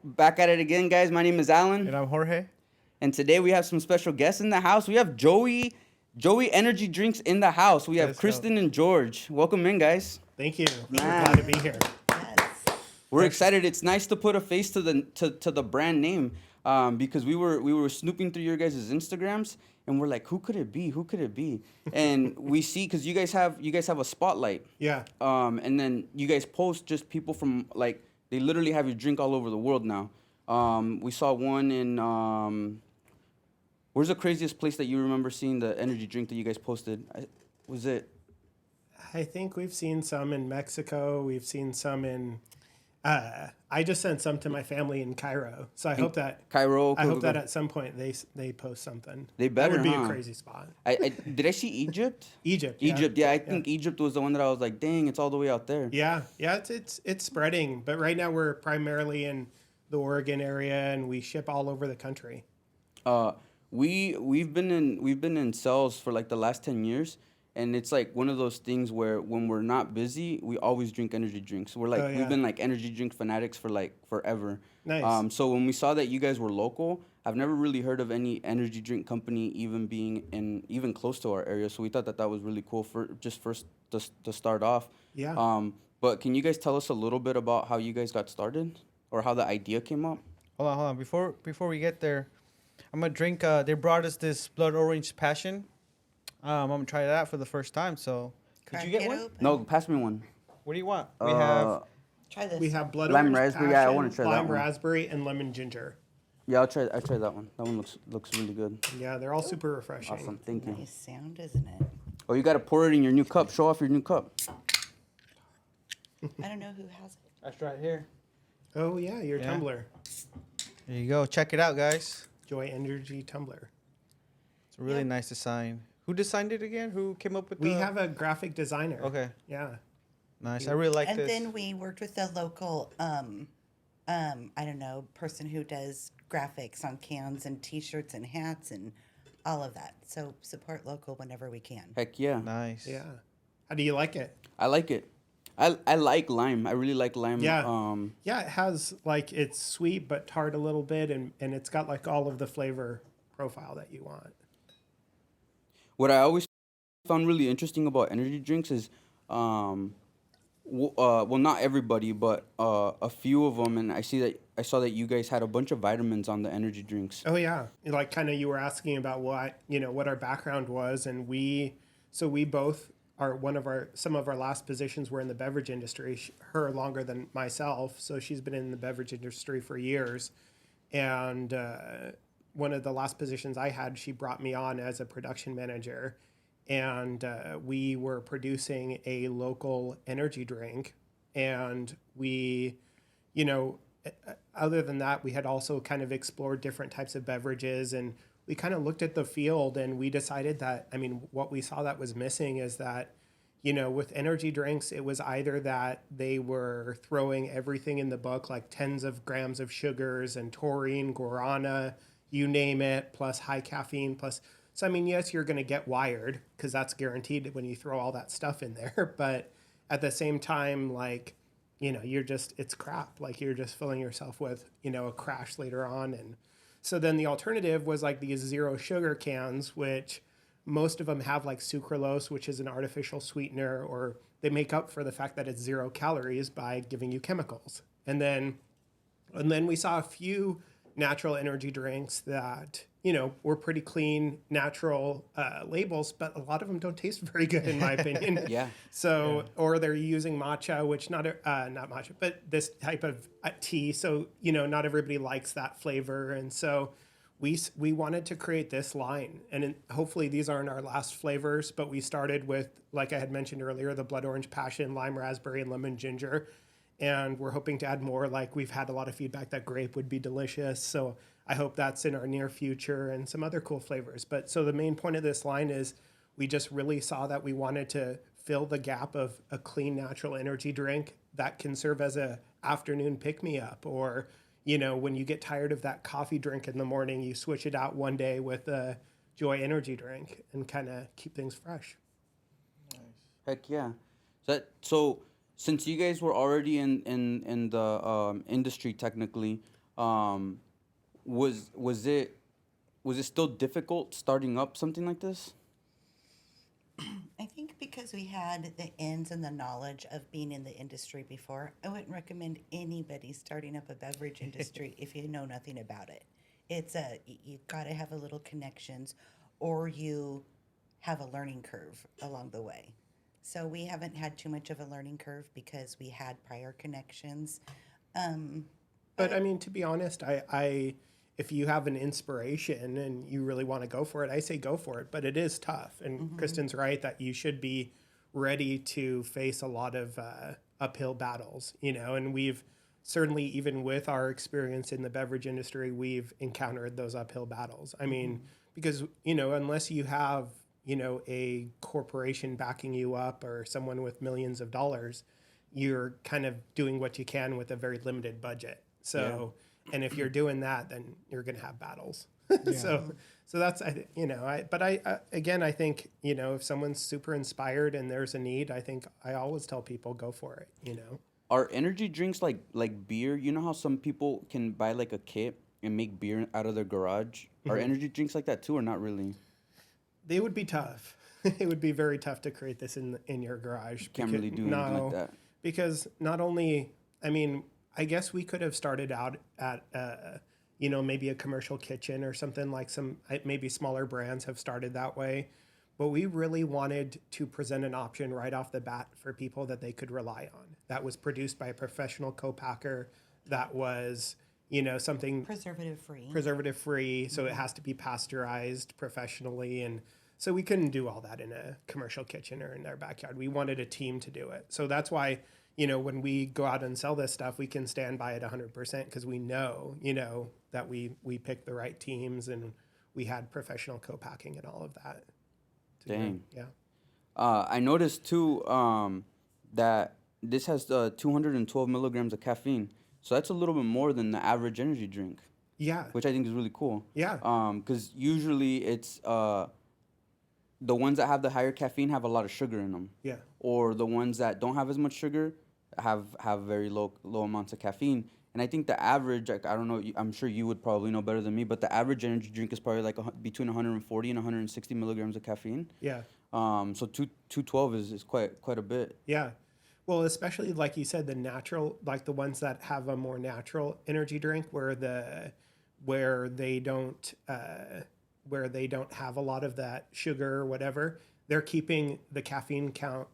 Back at it again, guys. My name is Alan. And I'm Jorge. And today we have some special guests in the house. We have Joie Energy drinks in the house. We have Let's go. Kristin and George. Welcome in, guys. Thank you. We're Man. glad to be here. Yes. We're excited. It's nice to put a face to the brand name because we were snooping through your guys' Instagrams and we're like, who could it be? Who could it be? And we see because you guys have a spotlight. Yeah. And then you guys post just people from like they literally have your drink all over the world now. We saw one in where's the craziest place that you remember seeing the energy drink that you guys posted? Was it? I think we've seen some in Mexico. We've seen some in. I just sent some to my family in Cairo, so I hope that Cairo. I hope that at some point they post something. They better. That would be huh? a crazy spot. Did I see Egypt? Egypt. Egypt. Yeah, I think Egypt was the one that I was like, dang, it's all the way out there. Yeah. It's spreading, but right now we're primarily in the Oregon area, and we ship all over the country. We've been in sales for like the last 10 years. And it's like one of those things where when we're not busy, we always drink energy drinks. We're like we've been like energy drink fanatics for like forever. Nice. So when we saw that you guys were local, I've never really heard of any energy drink company even being even close to our area. So we thought that was really cool for just first to start off. Yeah. But can you guys tell us a little bit about how you guys got started or how the idea came up? Hold on. Before we get there, I'm gonna drink. They brought us this blood orange passion. I'm gonna try that for the first time. So, did you get one? Open. No, pass me one. What do you want? We have. Try this. We have blood Lime orange raspberry. Yeah, I passion, wanna try that lime one. raspberry, and lemon ginger. Yeah, I'll try that one. That one looks really good. Yeah, they're all super refreshing. Awesome, thank you. Nice sound, isn't it? Oh, you got to pour it in your new cup. Show off your new cup. I don't know who has it. That's right here. Oh yeah, your Yeah. tumbler, There you go. Check it out, guys. Joie Energy tumbler. It's a really nice design. Who designed it again? Who came up with We the? have a graphic designer. Okay. Yeah. Nice. I really like And this. then we worked with the local, I don't know, person who does graphics on cans and T-shirts and hats and all of that. So support local whenever we can. Heck yeah. Nice. Yeah. How do you like it? I like it. I like lime. I really like lime. Yeah. Yeah, it has like it's sweet but tart a little bit, and it's got like all of the flavor profile that you want. What I always found really interesting about energy drinks is, well, not everybody, but a few of them, and I saw that you guys had a bunch of vitamins on the energy drinks. Oh yeah, like kind of you were asking about what our background was, and we both are some of our last positions were in the beverage industry. Her longer than myself, so she's been in the beverage industry for years, and one of the last positions I had, she brought me on as a production manager, and we were producing a local energy drink, and we, other than that, we had also kind of explored different types of beverages, and we kind of looked at the field, and we decided that, what we saw that was missing is that, with energy drinks, it was either that they were throwing everything in the book, like tens of grams of sugars and taurine, guarana, you name it, plus high caffeine, plus. So, yes, you're going to get wired because that's guaranteed when you throw all that stuff in there. But at the same time, like, it's crap. Like you're just filling yourself with, a crash later on. And so then the alternative was like these zero sugar cans, which most of them have like sucralose, which is an artificial sweetener, or they make up for the fact that it's 0 calories by giving you chemicals. And then we saw a few natural energy drinks that, were pretty clean, natural labels, but a lot of them don't taste very good in my opinion. Yeah. So, or they're using matcha, which not matcha, but this type of tea. So, not everybody likes that flavor. And so we wanted to create this line, and hopefully these aren't our last flavors, but we started with, like I had mentioned earlier, the blood orange passion, lime raspberry, and lemon ginger. And we're hoping to add more. Like we've had a lot of feedback that grape would be delicious. So I hope that's in our near future, and some other cool flavors. But so the main point of this line is we just really saw that we wanted to fill the gap of a clean, natural energy drink that can serve as a afternoon pick-me-up, or, when you get tired of that coffee drink in the morning, you switch it out one day with a Joie Energy drink and kind of keep things fresh. Heck yeah. So since you guys were already in the industry technically, Um, was it still difficult starting up something like this? I think because we had the ins and the knowledge of being in the industry before, I wouldn't recommend anybody starting up a beverage industry if you know nothing about it. You got to have a little connections, or you have a learning curve along the way. So we haven't had too much of a learning curve because we had prior connections. Um, But I mean, to be honest, I if you have an inspiration and you really want to go for it, I say go for it. But it is tough, and Kristen's right that you should be ready to face a lot of uphill battles. And we've certainly, even with our experience in the beverage industry, we've encountered those uphill battles. I mean, because unless you have a corporation backing you up or someone with millions of dollars, you're kind of doing what you can with a very limited budget. So, and if you're doing that, then you're going to have battles. So that's, again, I think, if someone's super inspired and there's a need, I think I always tell people go for it. Are energy drinks like beer? You know how some people can buy like a kit and make beer out of their garage? Are energy drinks like that too, or not really? They would be tough. It would be very tough to create this in your garage. Can't really do anything like that. Because not only, I mean, I guess we could have started out at, maybe a commercial kitchen or something, like maybe smaller brands have started that way. But we really wanted to present an option right off the bat for people that they could rely on. That was produced by a professional co-packer. That was, something preservative free. So it has to be pasteurized professionally. And so we couldn't do all that in a commercial kitchen or in their backyard. We wanted a team to do it. So that's why, when we go out and sell this stuff, we can stand by it 100% because we know, that we picked the right teams and we had professional co-packing and all of that. Dang. Yeah. I noticed too that this has 212 milligrams of caffeine. So that's a little bit more than the average energy drink. Yeah. Which I think is really cool. Yeah. Because usually it's the ones that have the higher caffeine have a lot of sugar in them. Yeah. Or the ones that don't have as much sugar have very low amounts of caffeine. And I think the average, like, I don't know, I'm sure you would probably know better than me, but the average energy drink is probably like between 140 and 160 milligrams of caffeine. Yeah. So 212 is quite a bit. Yeah. Well, especially like you said, the natural, like the ones that have a more natural energy drink where they don't have a lot of that sugar or whatever, they're keeping the caffeine count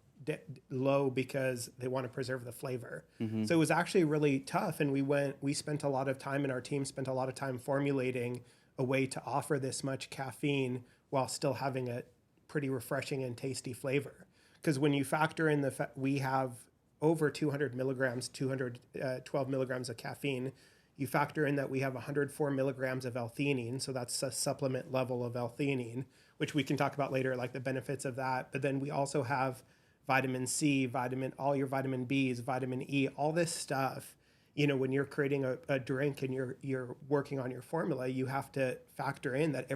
low because they want to preserve the flavor. So it was actually really tough. And we spent a lot of time, and our team spent a lot of time formulating a way to offer this much caffeine while still having a pretty refreshing and tasty flavor. Because when you factor in we have over 212 milligrams of caffeine, you factor in that we have 104 milligrams of L-theanine, so that's a supplement level of L-theanine, which we can talk about later, like the benefits of that. But then we also have vitamin C, all your vitamin Bs, vitamin E, all this stuff. When you're creating a drink and you're working on your formula, you have to factor in that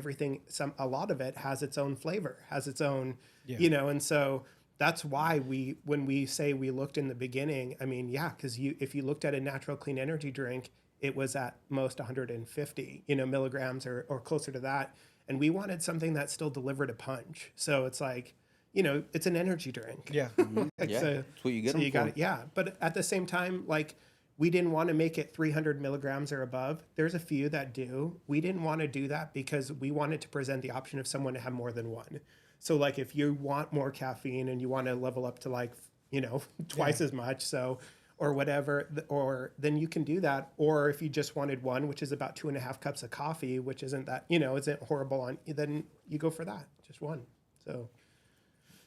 a lot of it has its own flavor, has its own, and so that's why when we say we looked in the beginning, I mean, yeah, because if you looked at a natural clean energy drink, it was at most 150, milligrams or closer to that. And we wanted something that still delivered a punch. So it's like, it's an energy drink. Yeah. That's what you get them for. Yeah. But at the same time, like, we didn't want to make it 300 milligrams or above. There's a few that do. We didn't want to do that because we wanted to present the option of someone to have more than one. So like if you want more caffeine and you want to level up to like, twice as much, or whatever, or then you can do that. Or if you just wanted one, which is about 2.5 cups of coffee, which isn't that, isn't horrible then you go for that, just one. So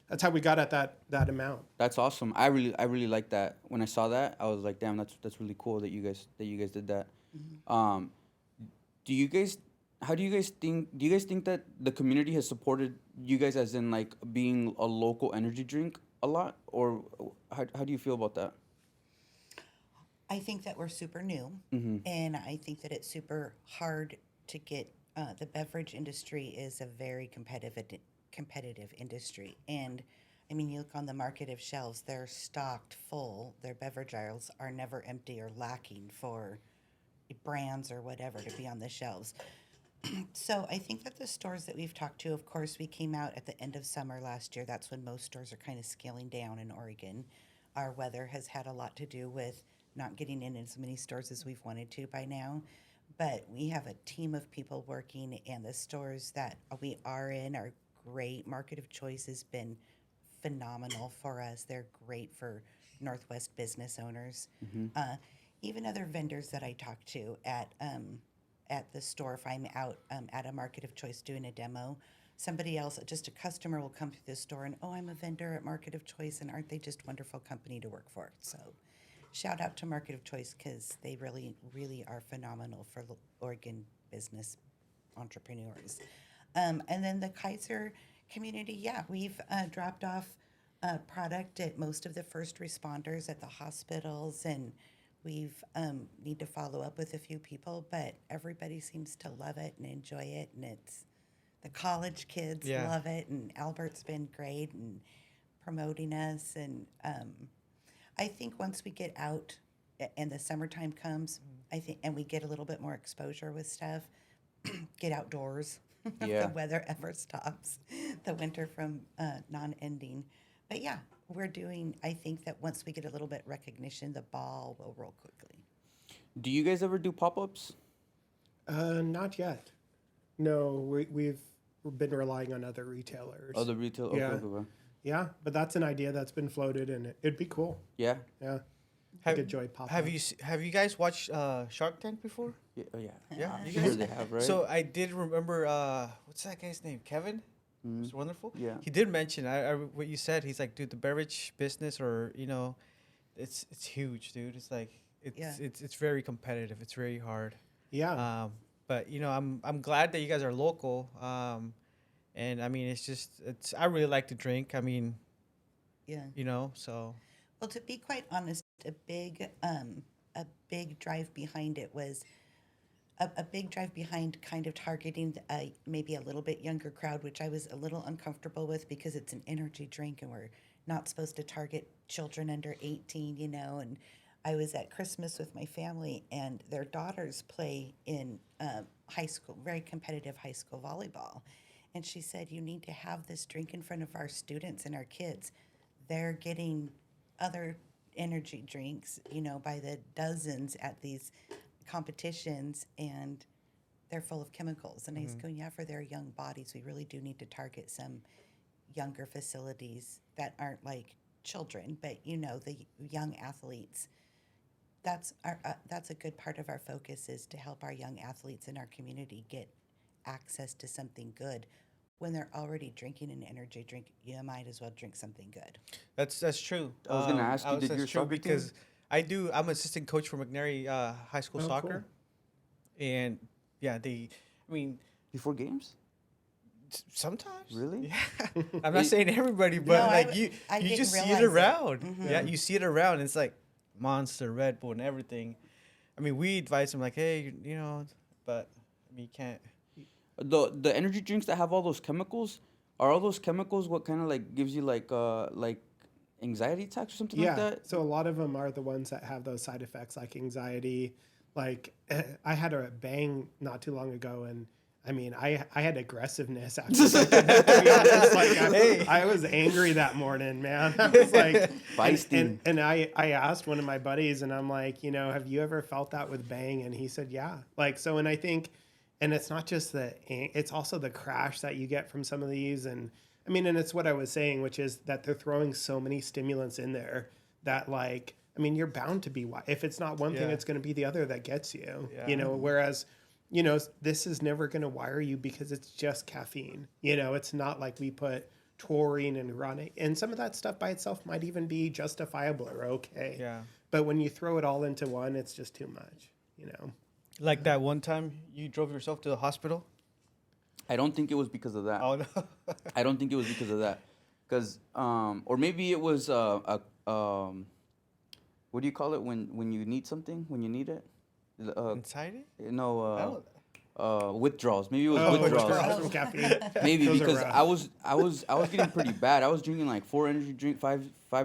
that's how we got at that amount. That's awesome. I really like that. When I saw that, I was like, damn, that's really cool that you guys did that. How do you guys think that the community has supported you guys, as in like being a local energy drink a lot, or how do you feel about that? I think that we're super new, and I think that it's super hard to get. The beverage industry is a very competitive industry, and I mean, you look on the market of shelves; they're stocked full. Their beverage aisles are never empty or lacking for brands or whatever to be on the shelves. So I think that the stores that we've talked to, of course, we came out at the end of summer last year. That's when most stores are kind of scaling down in Oregon. Our weather has had a lot to do with not getting in as many stores as we've wanted to by now. But we have a team of people working, and the stores that we are in are great. Market of Choice has been phenomenal for us. They're great for Northwest business owners. Even other vendors that I talk to at the store, if I'm out at a Market of Choice doing a demo, somebody else, just a customer, will come through the store and, oh, I'm a vendor at Market of Choice, and aren't they just wonderful company to work for? So shout out to Market of Choice, because they really, really are phenomenal for Oregon business entrepreneurs. And then the Kaiser community, yeah, we've dropped off product at most of the first responders at the hospitals, and we've need to follow up with a few people, but everybody seems to love it and enjoy it, and it's the college kids love it, and Albert's been great and promoting us, and I think once we get out and the summertime comes, I think, and we get a little bit more exposure with stuff, get outdoors. If the weather ever stops, the winter from non-ending. But yeah, I think that once we get a little bit recognition, the ball will roll quickly. Do you guys ever do pop-ups? Not yet. No, we've been relying on other retailers. Other retail? Okay, Yeah. okay. Yeah, but that's an idea that's been floated, and it'd be cool. Yeah? Yeah. Have, Like a Joy pop-up. have you guys watched Shark Tank before? Yeah. Oh, yeah. Yeah, you Sure guys. they have, right? So I did remember what's that guy's name? Kevin. It's wonderful. Yeah. He did mention what you said. He's like, dude, the beverage business, or it's huge, dude. It's like it's very competitive. It's very hard. Yeah. But I'm glad that you guys are local. And I mean, I really like to drink. I mean, so. Well, to be quite honest, a big drive behind it was a big drive behind kind of targeting maybe a little bit younger crowd, which I was a little uncomfortable with, because it's an energy drink and we're not supposed to target children under 18, and I was at Christmas with my family, and their daughters play in high school, very competitive high school volleyball. And she said, you need to have this drink in front of our students and our kids. They're getting other energy drinks, by the dozens at these competitions, and they're full of chemicals. And I was going, for their young bodies, we really do need to target some younger facilities that aren't like children, but the young athletes. That's a good part of our focus, is to help our young athletes in our community get access to something good. When they're already drinking an energy drink, you might as well drink something good. That's true. I was gonna ask you, did that's your true soccer because team? I'm assistant coach for McNary High School Soccer, and yeah, Before games? sometimes. Really? Yeah. I'm not saying everybody, but No, like I you just see didn't it realize around. it. Yeah, you see it around. It's like Monster, Red Bull, and everything. I mean, we advise them like, hey, but I mean, you can't. The energy drinks that have all those chemicals, are all those chemicals what kind of like gives you like anxiety attacks or something like that? So a lot of them are the ones that have those side effects, like anxiety. Like I had a bang not too long ago, and I mean, I had aggressiveness after that, to be honest. Like I was angry that morning, man. I was like Feisty. and I asked one of my buddies, and I'm like, have you ever felt that with bang? And he said, yeah. Like, so, and I think, and it's not just it's also the crash that you get from some of these. And I mean, and it's what I was saying, which is that they're throwing so many stimulants in there that, like, I mean, you're bound to be, if it's not one thing, it's going to be the other that gets you, whereas, this is never going to wire you because it's just caffeine. It's not like we put taurine and guarana, and some of that stuff by itself might even be justifiable or okay. Yeah. But when you throw it all into one, it's just too much, Like that one time you drove yourself to the hospital. I don't think it was because of that. Oh no. I don't think it was because of that. Because, or maybe it was, what do you call it when you need something, when you need it? Anxiety? No, withdrawals. Maybe it was withdrawals. withdrawals from caffeine. Maybe Those are because rough. I was getting pretty bad. I was drinking like five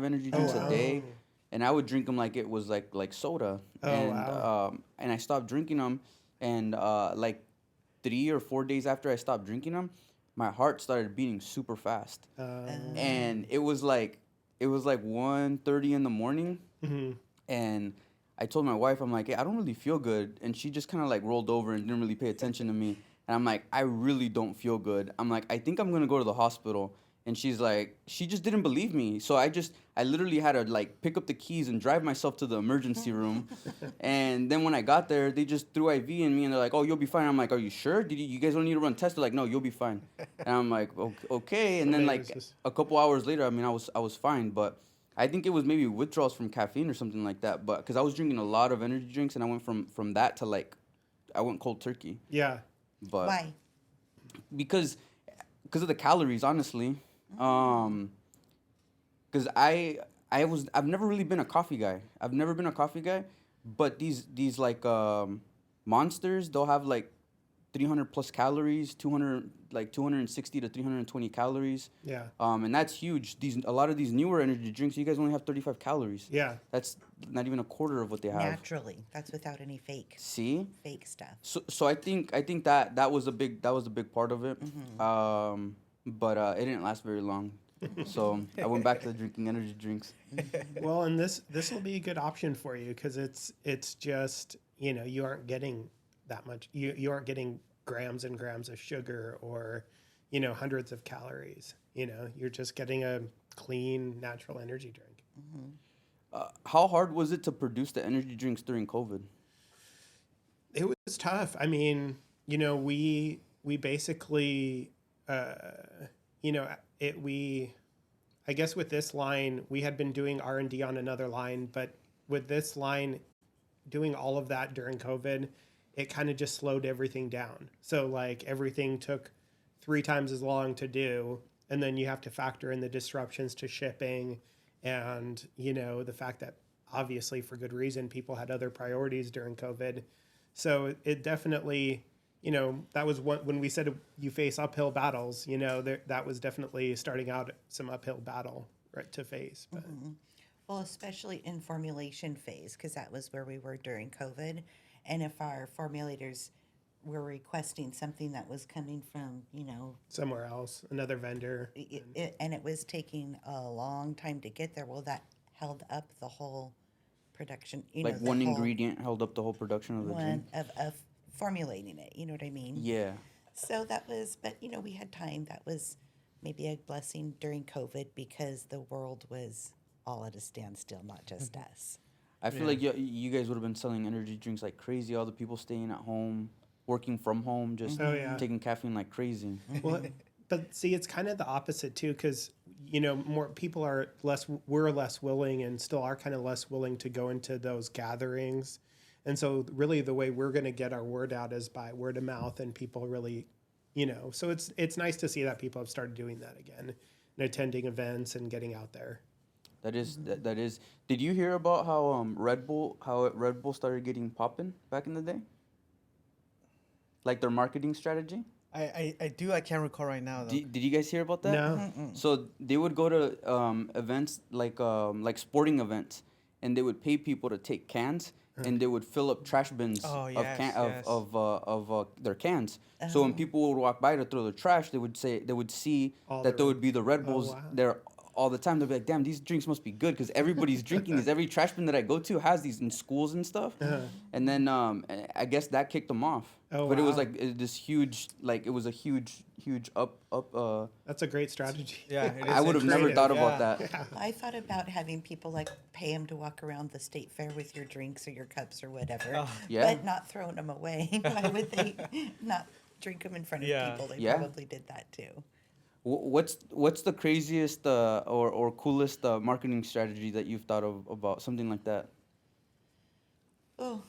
energy drinks a day. and I would drink them like it was like soda. Oh, and wow. and I stopped drinking them, and like 3 or 4 days after I stopped drinking them, my heart started beating super fast, and it was like 1:30 in the morning, Mhm. and I told my wife, I'm like, hey, I don't really feel good. And she just kind of like rolled over and didn't really pay attention to me. And I'm like, I really don't feel good. I'm like, I think I'm going to go to the hospital. And she's like, she just didn't believe me. So I literally had to like pick up the keys and drive myself to the emergency room. And then when I got there, they just threw IV in me and they're like, oh, you'll be fine. I'm like, are you sure? You guys don't need to run tests? They're like, no, you'll be fine. And I'm like, okay. And So then maybe it's like just- a couple hours later, I mean, I was fine. But I think it was maybe withdrawals from caffeine or something like that. But because I was drinking a lot of energy drinks, and I went from that to like, I went cold turkey. Yeah. But Why? because of the calories, honestly. Because I've never really been a coffee guy. I've never been a coffee guy, but these like monsters, they'll have like 300 plus calories, 260 to 320 calories. Yeah. And that's huge. A lot of these newer energy drinks, you guys only have 35 calories. Yeah. That's not even a quarter of what they have. Naturally. That's without any See? fake stuff. So I think that was a big part of it. But it didn't last very long. So I went back to drinking energy drinks. Well, and this will be a good option for you because it's just, you aren't getting that much. You aren't getting grams and grams of sugar or, hundreds of calories. You're just getting a clean, natural energy drink. How hard was it to produce the energy drinks during COVID? It was tough. I mean, we basically, I guess with this line, we had been doing R&D on another line, but with this line, doing all of that during COVID, it kind of just slowed everything down. So like everything took 3 times as long to do, and then you have to factor in the disruptions to shipping, and the fact that obviously for good reason people had other priorities during COVID. So it definitely, that was when we said you face uphill battles, that was definitely starting out some uphill battle right to face. But Well, especially in formulation phase, because that was where we were during COVID. And if our formulators were requesting something that was coming from, somewhere else, another vendor. and it was taking a long time to get there, well, that held up the whole production. Like the one whole ingredient held up the whole production of the drink? of formulating it. You know what I mean? Yeah. So that was, but we had time. That was maybe a blessing during COVID because the world was all at a standstill, not just us. I feel like you guys would have been selling energy drinks like crazy. All the people staying at home, working from home, just Oh, yeah. taking caffeine like crazy. Well, but see, it's kind of the opposite too, because more people we're less willing, and still are kind of less willing to go into those gatherings, and so really the way we're going to get our word out is by word of mouth, and people really, So it's nice to see that people have started doing that again, and attending events and getting out there. That is. Did you hear about how Red Bull started getting poppin' back in the day? Like their marketing strategy. I do. I can't recall right now, though. Did you guys hear about that? No. So they would go to events like sporting events, and they would pay people to take cans, and they would fill up trash bins of their cans. So when people would walk by to throw their trash, they would see All that the there would be the Red Oh, Bulls wow. there all the time. They'd be like, "Damn, these drinks must be good," because everybody's drinking these. Every trash bin that I go to has these in schools and stuff. And then I guess that kicked them off. Oh, But it was wow. like this huge, it was a huge up. That's a great strategy. Yeah, it is I would have never creative, thought yeah. about that. Yeah. I thought about having people pay them to walk around the state fair with your drinks or your cups or whatever, Oh. Yeah. but not throwing them away. Why would they not drink them in front of Yeah. people? They Yeah. probably did that too. What's the craziest or coolest marketing strategy that you've thought of about something like that? Oh,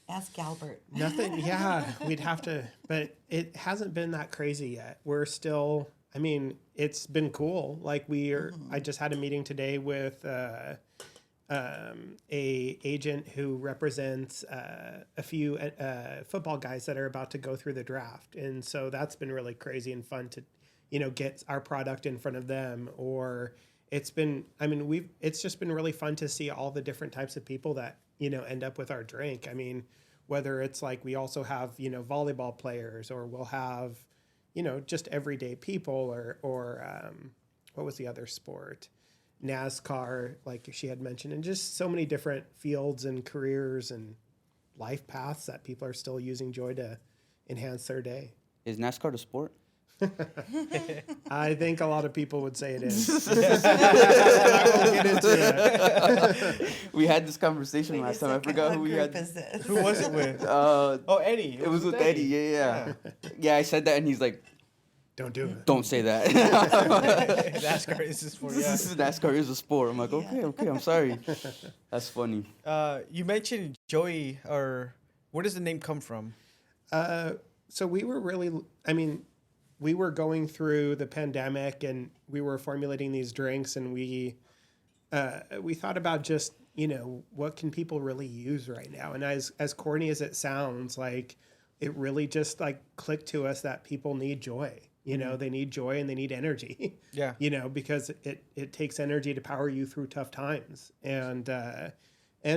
ask Albert. Nothing. Yeah, we'd have to, but it hasn't been that crazy yet. We're still. I mean, it's been cool. Like I just had a meeting today with a agent who represents a few football guys that are about to go through the draft, and so that's been really crazy and fun to, get our product in front of them, or it's been, I mean, it's just been really fun to see all the different types of people that, end up with our drink. I mean, whether it's like we also have, volleyball players, or we'll have, just everyday people, or what was the other sport? NASCAR, like she had mentioned, and just so many different fields and careers and life paths that people are still using Joy to enhance their day. Is NASCAR a sport? I think a lot of people would say it is. I won't get into it. We had this conversation last time. I forgot who we had. Who was it with? Eddie. It was with Eddie. Yeah. Yeah, I said that, and he's like, Don't do it. "Don't say that." NASCAR is a sport. Yeah. NASCAR is a sport. I'm like, okay, I'm sorry. That's funny. You mentioned Joey, or where does the name come from? So we were really, I mean, we were going through the pandemic, and we were formulating these drinks, and we thought about just, what can people really use right now? And as corny as it sounds, like it really just like clicked to us that people need joy. They need joy and they need energy. Yeah. Because it takes energy to power you through tough times, and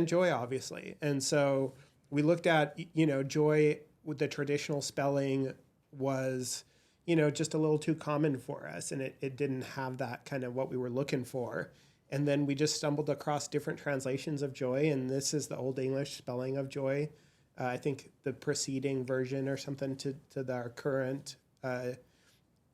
joy, obviously. And so we looked at, joy with the traditional spelling was, just a little too common for us, and it didn't have that kind of what we were looking for. And then we just stumbled across different translations of joy, and this is the Old English spelling of joy. I think the preceding version or something to our current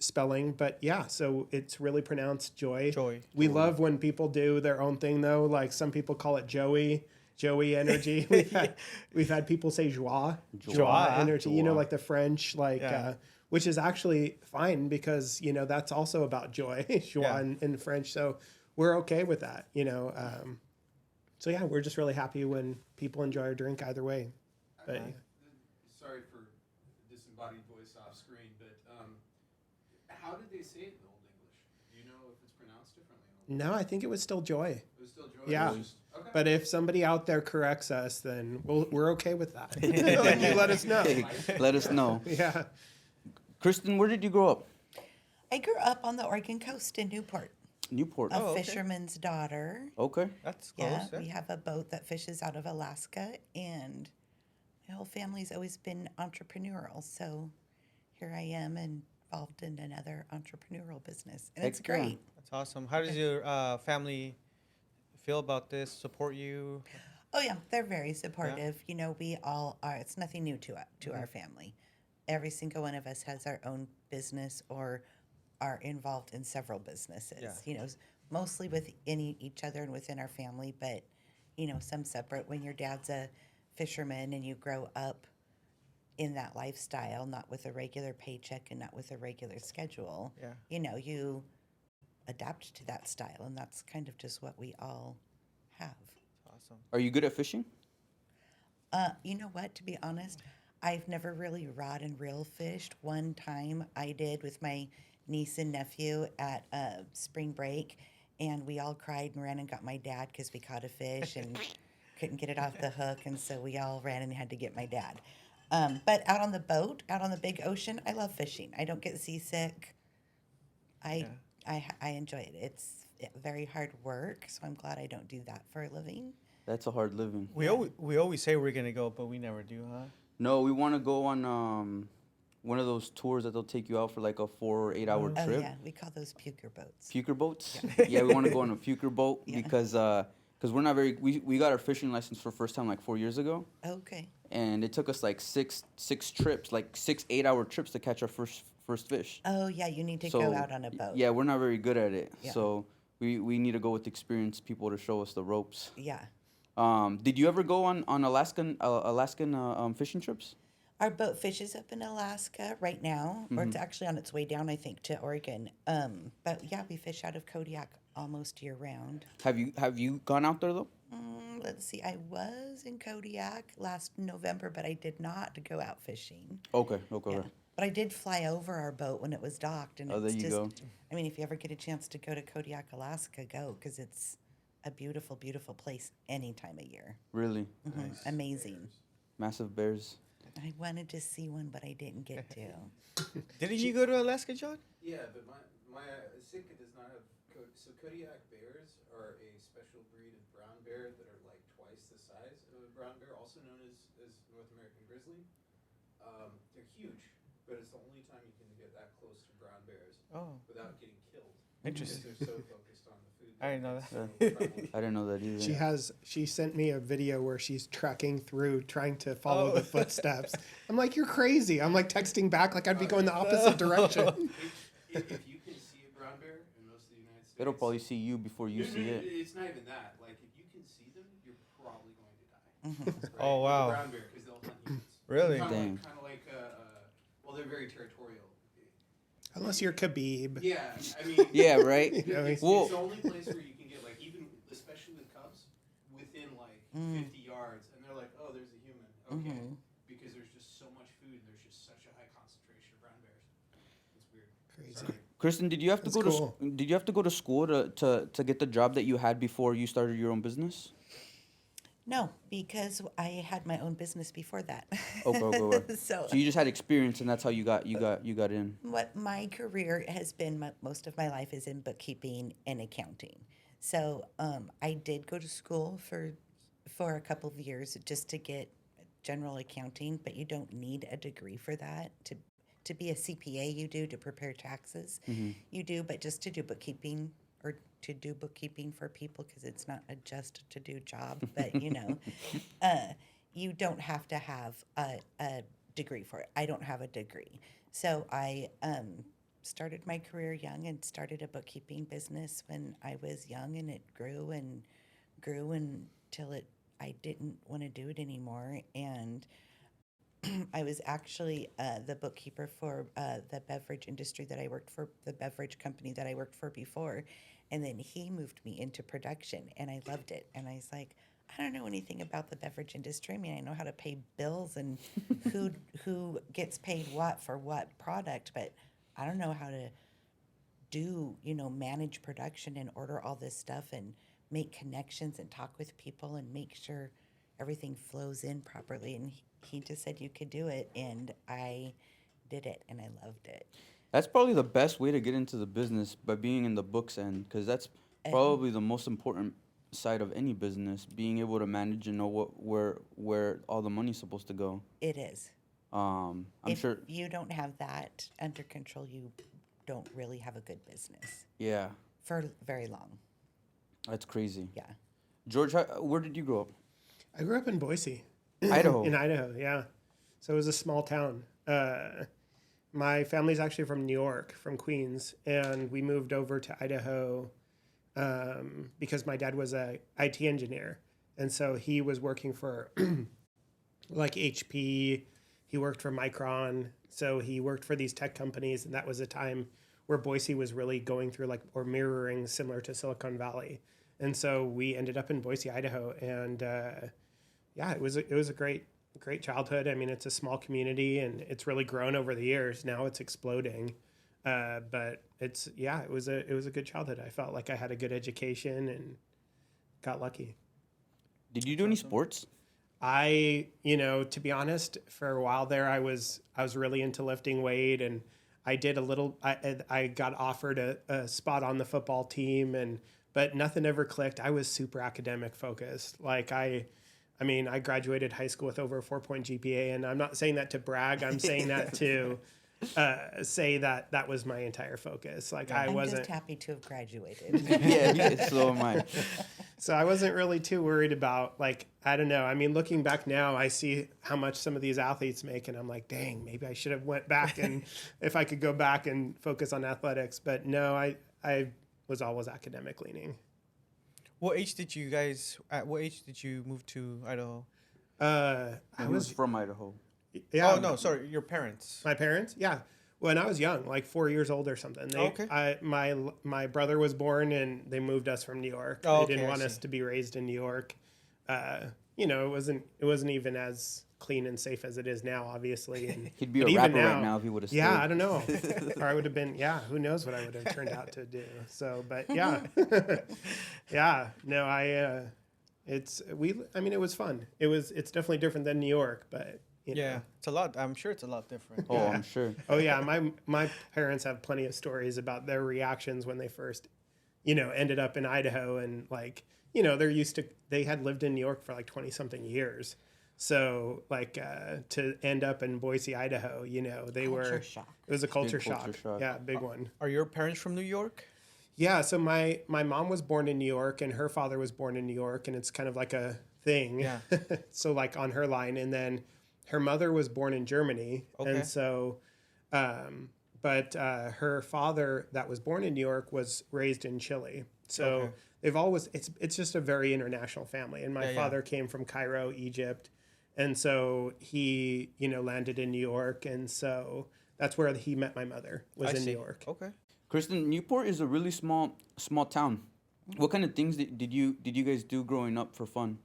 spelling. But yeah, so it's really pronounced joy. Joy. We love when people do their own thing, though. Like some people call it Joie Energy. We've had people say Joie Energy. Joie. Like the French, which is actually fine, because that's also about joy, joie in French. So we're okay with that. So yeah, we're just really happy when people enjoy our drink either way. But, sorry for disembodied voice off screen, but how did they say it in Old English? Do you know if it's pronounced differently? no, I think it was still joy. It was still Joy. Yeah. It was just, okay. But if somebody out there corrects us, then we're okay with that. Like, you let us know. Hey, let us know. Yeah. Kristen, where did you grow up? I grew up on the Oregon coast in Newport, Newport. a okay. fisherman's daughter. Okay. That's close. Yeah, we have a boat that fishes out of Alaska, and my whole family's always been entrepreneurial. So here I am involved in another entrepreneurial business, and it's Heck yeah. great. That's awesome. How does your family feel about this? Support you? Oh yeah, they're very supportive. We all are. It's nothing new to our family. Every single one of us has our own business or are involved in several businesses. Yeah. Mostly within each other and within our family, but some separate. When your dad's a fisherman and you grow up in that lifestyle, not with a regular paycheck and not with a regular schedule, you adapt to that style, and that's kind of just what we all have. Awesome. Are you good at fishing? You know what? To be honest, I've never really rod and reel fished. One time I did with my niece and nephew at spring break, and we all cried and ran and got my dad because we caught a fish and couldn't get it off the hook, and so we all ran and had to get my dad. But out on the boat, out on the big ocean, I love fishing. I don't get seasick. I enjoy it. It's very hard work, so I'm glad I don't do that for a living. That's a hard living. We always say we're gonna go, but we never do, huh? No, we want to go on one of those tours that they'll take you out for like a 4 or 8 hour Oh trip. yeah, we call those puker boats. Puker boats. Yeah, we want to go on a puker boat Yeah. because we're not very. We got our fishing license for first time like 4 years ago, Okay. and it took us like six trips, like 6 8-hour trips to catch our first fish. Oh yeah, you need to So, go out on a boat. Yeah, we're not very good at it, Yeah. so we need to go with experienced people to show us the ropes. Yeah. Did you ever go on Alaskan fishing trips? Our boat fishes up in Alaska right now, or it's actually on its way down, I think, to Oregon. But yeah, we fish out of Kodiak almost year round. Have you gone out there though? Let's see, I was in Kodiak last November, but I did not go out fishing. Okay. Yeah. But I did fly over our boat when it was docked, and Oh, it's there you just, go. I mean, if you ever get a chance to go to Kodiak, Alaska, go, because it's a beautiful, beautiful place any time of year. Really? Amazing. Massive bears. I wanted to see one, but I didn't get to. Didn't you go to Alaska, John? Yeah, but my Sitka does not have So Kodiak bears are a special breed of brown bear that are like twice the size of a brown bear, also known as North American grizzly. They're huge, but it's the only time you can get that close to brown bears without getting killed. Interesting. Because they're so focused on the food. I didn't know that. So prevalent. I didn't know that either. She sent me a video where she's trekking through trying to follow the footsteps. I'm like, you're crazy. I'm like texting back like I'd be going the opposite direction. If you can see a brown bear in most of the United States, It'll probably see you before you see it. It's not even that. Like if you can see them, you're probably going to die. Right? Oh, wow. With a brown bear, because they'll hunt humans. Really? Dang. Kind of like well, they're very territorial. Unless you're Khabib. Yeah, I mean. Yeah, right. It's Well- the only place where you can get like even especially with cubs within like 50 yards, and they're like, oh, there's a human. Okay, because there's just so much food, and there's just such a high concentration of brown bears. It's weird. Crazy. Sorry. Kristen, did you have to That's go cool. to did you have to go to school to get the job that you had before you started your own business? No, because I had my own business before that. Okay. So So you just had experience, and that's how you got in. what my career has been, most of my life is in bookkeeping and accounting. So I did go to school for a couple of years just to get general accounting, but you don't need a degree for that. To be a CPA, you do to prepare taxes. You do, but just to do bookkeeping or to do bookkeeping for people, because it's not a just to do job, but you don't have to have a degree for it. I don't have a degree. So I started my career young and started a bookkeeping business when I was young, and it grew until I didn't want to do it anymore. And I was actually the bookkeeper for the beverage industry that I worked for, the beverage company that I worked for before. And then he moved me into production, and I loved it. And I was like, I don't know anything about the beverage industry. I mean, I know how to pay bills and who gets paid what for what product, but I don't know how to do, manage production and order all this stuff and make connections and talk with people and make sure everything flows in properly. And he just said you could do it, and I did it, and I loved it. That's probably the best way to get into the business, by being in the books end, because that's probably the most important side of any business, being able to manage and know where all the money's supposed to go. It is. I'm If sure. you don't have that under control, you don't really have a good business Yeah, for very long. that's crazy. Yeah. George, where did you grow up? I grew up in Boise. Idaho. In Idaho, yeah. So it was a small town. My family's actually from New York, from Queens, and we moved over to Idaho because my dad was a IT engineer, and so he was working for like HP. He worked for Micron, so he worked for these tech companies, and that was a time where Boise was really going through or mirroring similar to Silicon Valley, and so we ended up in Boise, Idaho, and yeah, it was a great childhood. I mean, it's a small community, and it's really grown over the years. Now it's exploding, but it was a good childhood. I felt like I had a good education and got lucky. Did you do any sports? To be honest, for a while there, I was really into lifting weight, and I did a little. I got offered a spot on the football team, but nothing ever clicked. I was super academic focused. I mean, I graduated high school with over a 4-point GPA, and I'm not saying that to brag. I'm saying that to say that was my entire focus. I I'm wasn't. just happy to have graduated. Yeah, so am I. So I wasn't really too worried about I don't know. I mean, looking back now, I see how much some of these athletes make, and I'm like, dang, maybe I should have went back and if I could go back and focus on athletics. But no, I was always academic leaning. What age did you move to Idaho? I He was from Idaho. Yeah. Oh, no, sorry, your parents. My parents? Yeah. When I was young, 4 years old or something. Okay. My brother was born, and they moved us from New York. Oh, They okay, didn't I want us see. to be raised in New York. It wasn't even as clean and safe as it is now, obviously. And He'd be but a even rapper right now if he would have stayed. Yeah, I don't know. Or I would have been. Yeah, who knows what I would have turned out to do. So, but yeah, yeah. No, it was fun. It's definitely different than New York, but. Yeah, it's a lot. I'm sure it's a lot different. Oh, I'm sure. Oh yeah, my parents have plenty of stories about their reactions when they first ended up in Idaho and like, they had lived in New York for like 20 something years. So like to end up in Boise, Idaho, Culture shock. it was a culture culture shock. shock. Yeah, big one. Are your parents from New York? Yeah, so my mom was born in New York and her father was born in New York, and it's kind of like a thing. Yeah. So like on her line, and then her mother was born in Germany, Okay. and so, but her father that was born in New York was raised in Chile. So Okay. they've always it's just a very international family. And my Yeah, yeah. father came from Cairo, Egypt, and so he landed in New York, and so that's where he met my mother was I in see. New York. Okay. Kristen, Newport is a really small town. What kind of things did you guys do growing up for fun?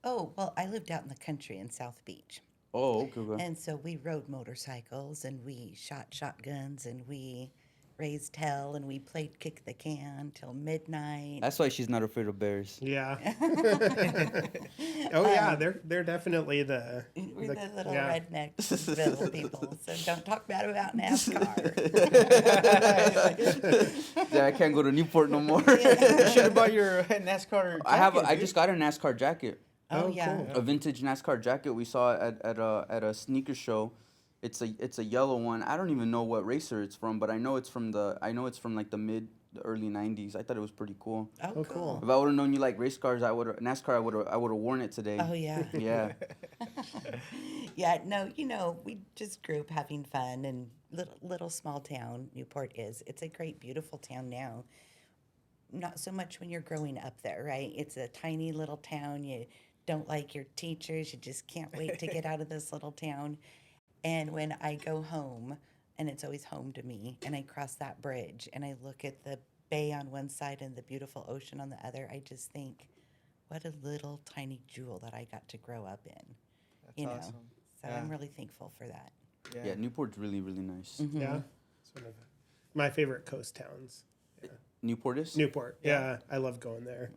Oh, well, I lived out in the country in South Beach. Oh, okay. And so we rode motorcycles and we shot shotguns and we raised hell and we played kick the can till midnight. That's why she's not afraid of bears. Yeah. Oh yeah, they're definitely the We're the little yeah. redneck people, so don't talk bad about NASCAR. Yeah, I can't go to Newport no more. You should have bought your NASCAR. I just got a NASCAR jacket, Oh, Oh, yeah. cool. a vintage NASCAR jacket. We saw it at a sneaker show. It's a yellow one. I don't even know what racer it's from, but I know it's from like the early '90s. I thought it was pretty cool. Oh, Oh, cool. cool. If I would have known you like race cars, NASCAR, I would have worn it today. Oh, yeah. Yeah. Yeah, no, we just grew up having fun and little small town Newport is. It's a great, beautiful town now. Not so much when you're growing up there, right? It's a tiny little town. You don't like your teachers. You just can't wait to get out of this little town. And when I go home, and it's always home to me, and I cross that bridge and I look at the bay on one side and the beautiful ocean on the other, I just think, what a little tiny jewel that I got to grow up in. That's awesome. So Yeah. I'm really thankful for that. Yeah, Newport's really, really nice. Yeah. It's one of my favorite coast towns. Newport is? Newport. Yeah, I love going there.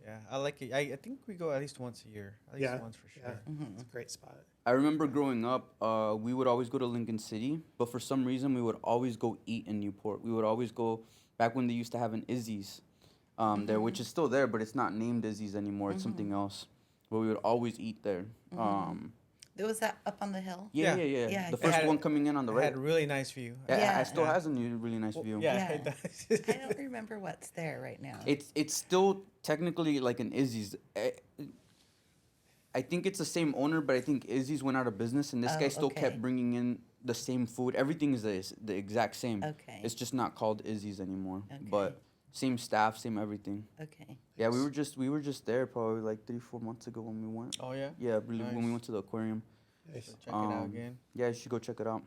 Yeah, I like it. I think we go at least once a year. At least Yeah. once for sure. Yeah. It's a great spot. I remember growing up, we would always go to Lincoln City, but for some reason we would always go eat in Newport. We would always go back when they used to have an Izzy's there, which is still there, but it's not named Izzy's anymore. It's something else. But we would always eat there. Was that up on the hill? Yeah. Yeah, The it first had- one coming in on the It right. had a really nice view. Yeah, Yeah. it still has a really nice view. Yeah, Yeah. it does. I don't remember what's there right now. It's still technically like an Izzy's. I think it's the same owner, but I think Izzy's went out of business, and this Oh, guy still okay. kept bringing in the same food. Everything is the exact same. Okay. It's just not called Izzy's anymore. Okay. But same staff, same everything. Okay. Yeah, we were just there probably like 3-4 months ago when we went. Oh yeah. Yeah, really, when we Nice. went to the aquarium. Nice. Check it out again. Yeah, you should go check it out.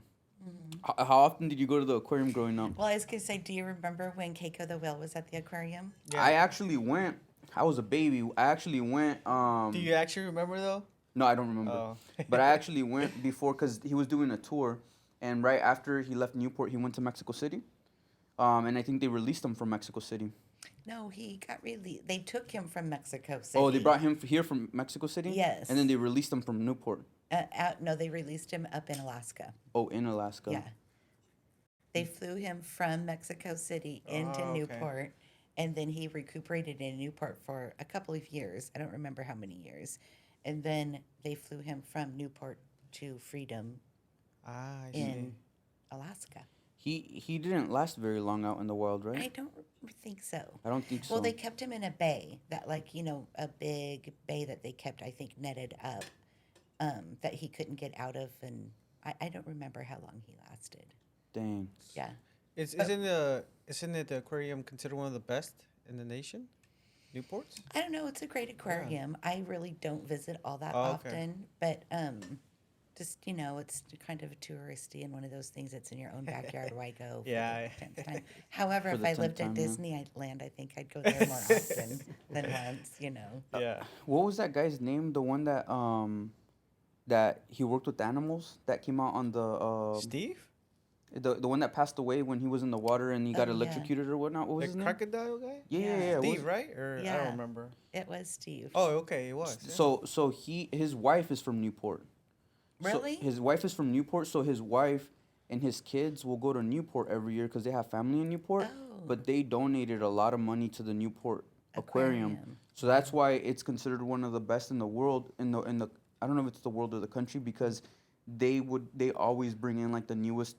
How often did you go to the aquarium growing up? Well, I was going to say, do you remember when Keiko the whale was at the aquarium? Yeah. I actually went. I was a baby. I actually went. Do you actually remember though? No, I don't remember. Oh. But I actually went before because he was doing a tour, and right after he left Newport, he went to Mexico City, and I think they released him from Mexico City. No, he got released. They took him from Mexico City. Oh, they brought him here from Mexico City. Yes. And then they released him from Newport. No, they released him up in Alaska. Oh, in Alaska. Yeah. They flew him from Mexico City into Oh, okay. Newport, and then he recuperated in Newport for a couple of years. I don't remember how many years. And then they flew him from Newport to Freedom Ah, I see. in Alaska. He didn't last very long out in the wild, right? I don't think so. I don't think so. Well, they kept him in a bay that, like, a big bay that they kept, I think, netted up that he couldn't get out of. And I don't remember how long he lasted. Dang. Yeah. Isn't the aquarium considered one of the best in the nation? Newport's? I don't know. It's a great aquarium. I really don't visit all that Oh, okay. often, but just it's kind of a touristy and one of those things that's in your own backyard. Why go? For Yeah. the 10th time. However, For if the I 10th lived at time, yeah. Disneyland, I think I'd go there more often than once. Yeah. What was that guy's name? The one that he worked with animals that came out on the Steve? the one that passed away when he was in the water and he got Oh, yeah. electrocuted or whatnot. What was The his name? crocodile guy? Yeah. Steve, Was- right? Or I Yeah. don't remember. It was Steve. Oh, okay, it was. yeah. So his wife is from Newport. Really? So his wife is from Newport, so his wife and his kids will go to Newport every year because they have family in Newport. Oh. but they donated a lot of money to the Newport Aquarium. So that's why it's considered one of the best in the world. In the I don't know if it's the world or the country, because they always bring in like the newest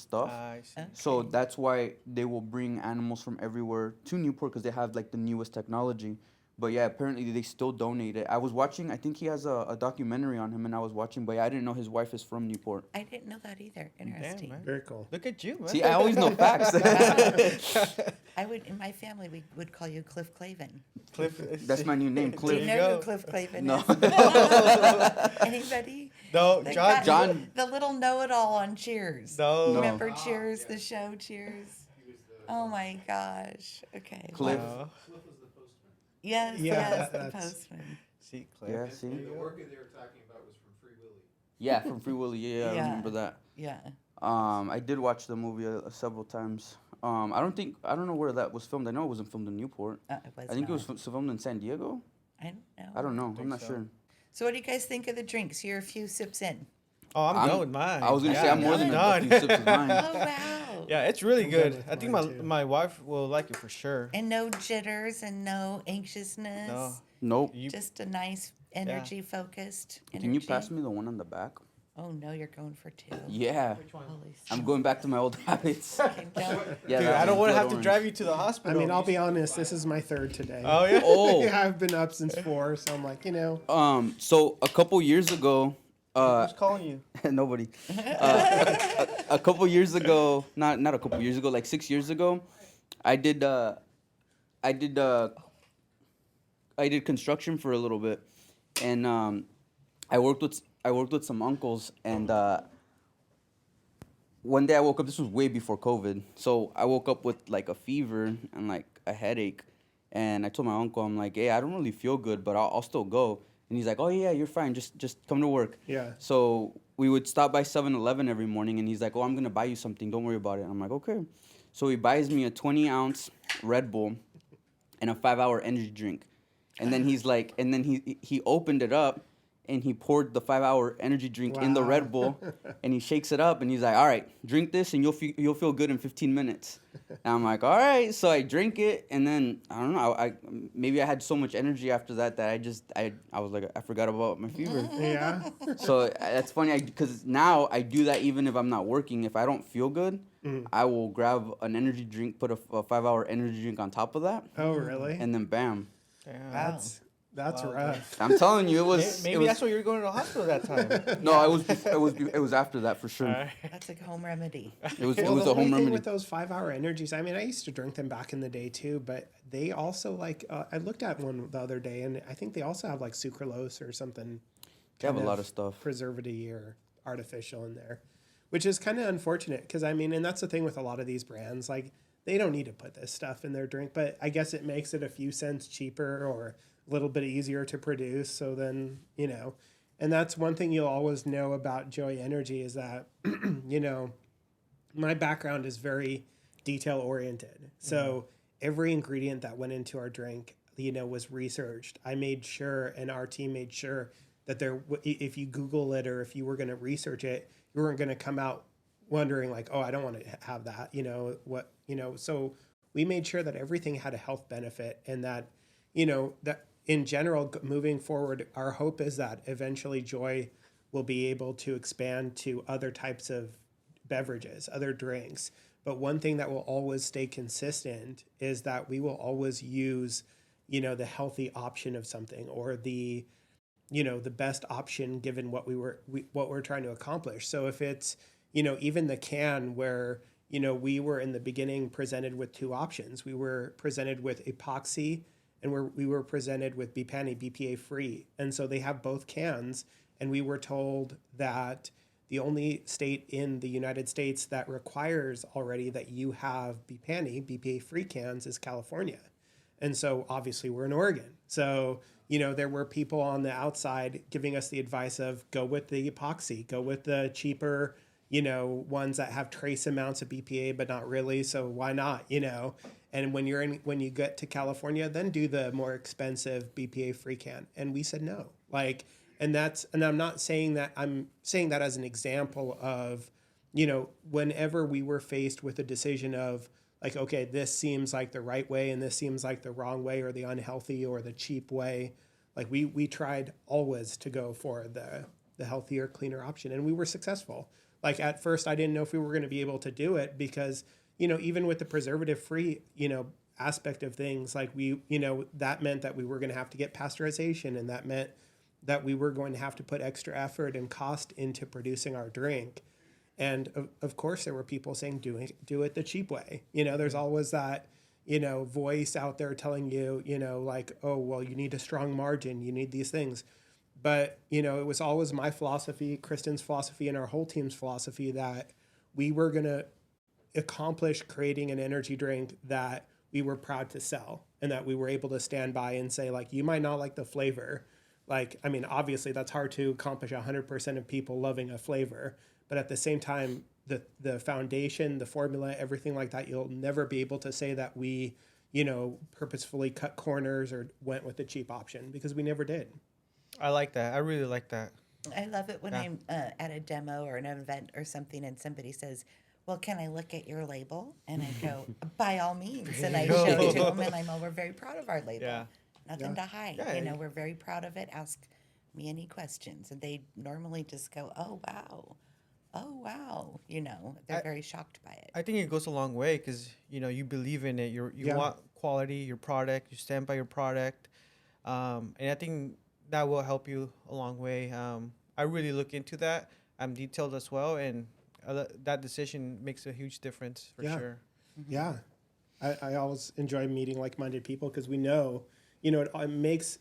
stuff. I see. So Okay. that's why they will bring animals from everywhere to Newport, because they have like the newest technology. But yeah, apparently they still donate it. I was watching, I think he has a documentary on him, and I was watching, but yeah, I didn't know his wife is from Newport. I didn't know that either. Interesting. man. Very cool. Look at you, man. See, I always know facts. I would, in my family, we would call you Cliff Clavin. Cliff. That's my new name, Do Cliff. you There know you who go. Cliff Clavin No. is? Anybody? No, The John. guy- John- The little know-it-all on Cheers. No. Remember Ah, Cheers, yes. the show Cheers? He was the Oh my gosh. Okay. Cliff. Cliff was the postman. Yes, Yeah, yes, the that's- postman. See, Cliff. Yeah, And see? the orca they were talking about was from Free Willy. Yeah, from Free Willy. Yeah, I Yeah. remember that. Yeah. I did watch the movie several times. I don't know where that was filmed. I know it wasn't filmed in Newport. It was I think it was not. filmed in San Diego. I don't know. I don't know. I'm think not so. sure. So, what do you guys think of the drinks? You're a few sips in. Oh, I'm I'm- done with mine. I was gonna say I'm more than a done. few sips of mine. Oh, wow. Yeah, it's really I'm done good. with I think mine, my too. my wife will like it for sure. And no jitters and no anxiousness. No. Nope. You, Just a nice energy focused. Can you pass me the one on the back? Oh, no, you're going for two. Yeah. Holy I'm going back to my old habits. Okay, don't. Yeah, dude, that I don't one's want to blood have to orange. drive you to the I hospital. mean, I'll be honest. This is my third today. Oh yeah. Oh. Yeah, I've been up since 4, so I'm like, So a couple years ago, Who's calling you? nobody. A couple years ago, not a couple years ago, like 6 years ago, I did construction for a little bit, and I worked with some uncles, and one day I woke up. This was way before COVID, so I woke up with like a fever and like a headache, and I told my uncle, I'm like, hey, I don't really feel good, but I'll still go. And he's like, oh yeah, you're fine. Just come to work. Yeah. So we would stop by 7-Eleven every morning, and he's like, oh, I'm gonna buy you something. Don't worry about it. I'm like, okay. So he buys me a 20-ounce Red Bull and a 5-hour energy drink. And then he's like, and then he opened it up, and he poured the 5-hour energy drink in the Wow. Red Bull, and he shakes it up, and he's like, all right, drink this, and you'll feel good in 15 minutes. And I'm like, all right. So I drink it, and then I don't know. I maybe I had so much energy after that I was like, I forgot about my fever. Yeah. So that's funny, because now I do that even if I'm not working. If I don't feel good, I will grab an energy drink, put a 5-hour energy drink on top of that, Oh, really? and then bam. Damn. That's Wow. rough. I'm telling you, it was. Maybe it was, that's why you were going to the hospital that time. No, it was after that for sure. That's a home remedy. It was Well, it was the a only home thing remedy. with those 5-hour energies, I mean, I used to drink them back in the day too, but they also like, I looked at one the other day, and I think they also have like sucralose or something. They have a kind lot of stuff. preservative or artificial in there, which is kind of unfortunate because I mean, and that's the thing with a lot of these brands, like they don't need to put this stuff in their drink, but I guess it makes it a few cents cheaper or a little bit easier to produce. So then, and that's one thing you'll always know about Joie Energy is that, my background is very detail oriented. So every ingredient that went into our drink, was researched. I made sure, and our team made sure that if you Google it or if you were going to research it, you weren't going to come out wondering like, oh, I don't want to have that, so we made sure that everything had a health benefit and that, that in general, moving forward, our hope is that eventually Joy will be able to expand to other types of beverages, other drinks. But one thing that will always stay consistent is that we will always use, the healthy option of something or the best option given what what we're trying to accomplish. So if it's, even the can where, we were in the beginning presented with two options. We were presented with epoxy and we were presented with BPA free. And so they have both cans. And we were told that the only state in the United States that requires already that you have BPA free cans is California. And so obviously we're in Oregon. So, there were people on the outside giving us the advice of go with the epoxy, go with the cheaper, ones that have trace amounts of BPA, but not really. So why not, and when you get to California, then do the more expensive BPA free can. And we said no, and I'm not saying that, I'm saying that as an example of, whenever we were faced with a decision of, like, okay, this seems like the right way and this seems like the wrong way or the unhealthy or the cheap way. Like we tried always to go for the healthier, cleaner option, and we were successful. Like at first I didn't know if we were going to be able to do it because, even with the preservative free, aspect of things, like that meant that we were going to have to get pasteurization, and that meant that we were going to have to put extra effort and cost into producing our drink. And of course there were people saying, do it the cheap way. There's always that, voice out there telling you, like, oh, well, you need a strong margin, you need these things. But, it was always my philosophy, Kristin's philosophy, and our whole team's philosophy that we were going to accomplish creating an energy drink that we were proud to sell, and that we were able to stand by and say, like, you might not like the flavor. Like, I mean, obviously that's hard to accomplish 100% of people loving a flavor, but at the same time, the foundation, the formula, everything like that, you'll never be able to say that we, purposefully cut corners or went with the cheap option, because we never did. I like that. I really like that. I love it when I'm at a demo or an event or something and somebody says, well, can I look at your label? And I go, by all means. And I show it to them, and we're very proud of our label. Yeah. Nothing to hide. Yeah. We're very proud of it. Ask me any questions. And they normally just go, oh, wow. Oh, wow. They're very shocked by it. I think it goes a long way because, you believe in it. You want quality, your product, you stand by your product. And I think that will help you a long way. I really look into that. I'm detailed as well. And that decision makes a huge difference for sure. Mm-hmm. Yeah. I always enjoy meeting like-minded people because we know,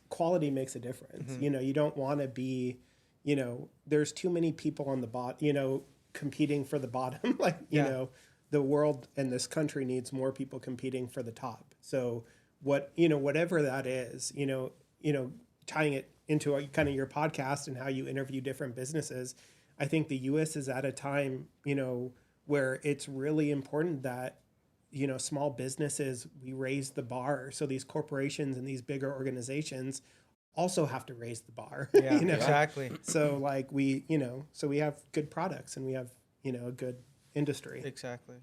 quality makes a difference. Mm-hmm. You don't want to be, there's too many people on the bottom, competing for the bottom. The world and this country needs more people competing for the top. So whatever that is, tying it into kind of your podcast and how you interview different businesses, I think the U.S. is at a time, where it's really important that, small businesses, we raise the bar. So these corporations and these bigger organizations also have to raise the bar. Yeah, exactly. So like we have good products and we have, a good industry. Exactly.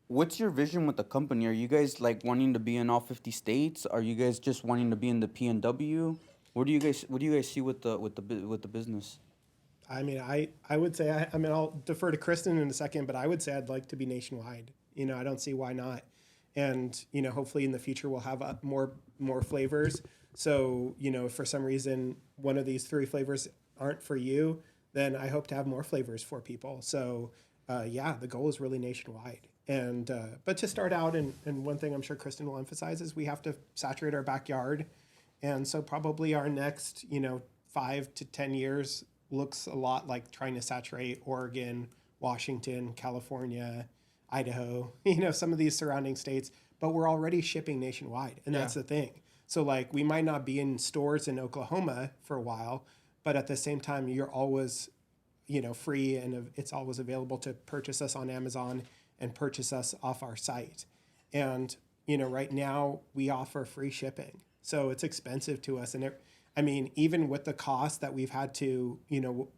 What's your vision with the company? Are you guys like wanting to be in all 50 states? Are you guys just wanting to be in the PNW? What do you guys see with the business? I mean, I would say, I'll defer to Kristin in a second, but I would say I'd like to be nationwide. I don't see why not. And, hopefully in the future we'll have more flavors. So, if for some reason one of these 3 flavors aren't for you, then I hope to have more flavors for people. So, the goal is really nationwide. And, but to start out, and one thing I'm sure Kristin will emphasize is we have to saturate our backyard. And so probably our next, 5 to 10 years looks a lot like trying to saturate Oregon, Washington, California, Idaho, some of these surrounding states, but we're already shipping nationwide. And that's the thing. So like we might not be in stores in Oklahoma for a while, but at the same time, you're always, free, and it's always available to purchase us on Amazon and purchase us off our site. And, right now we offer free shipping. So it's expensive to us. And even with the cost that we've had to,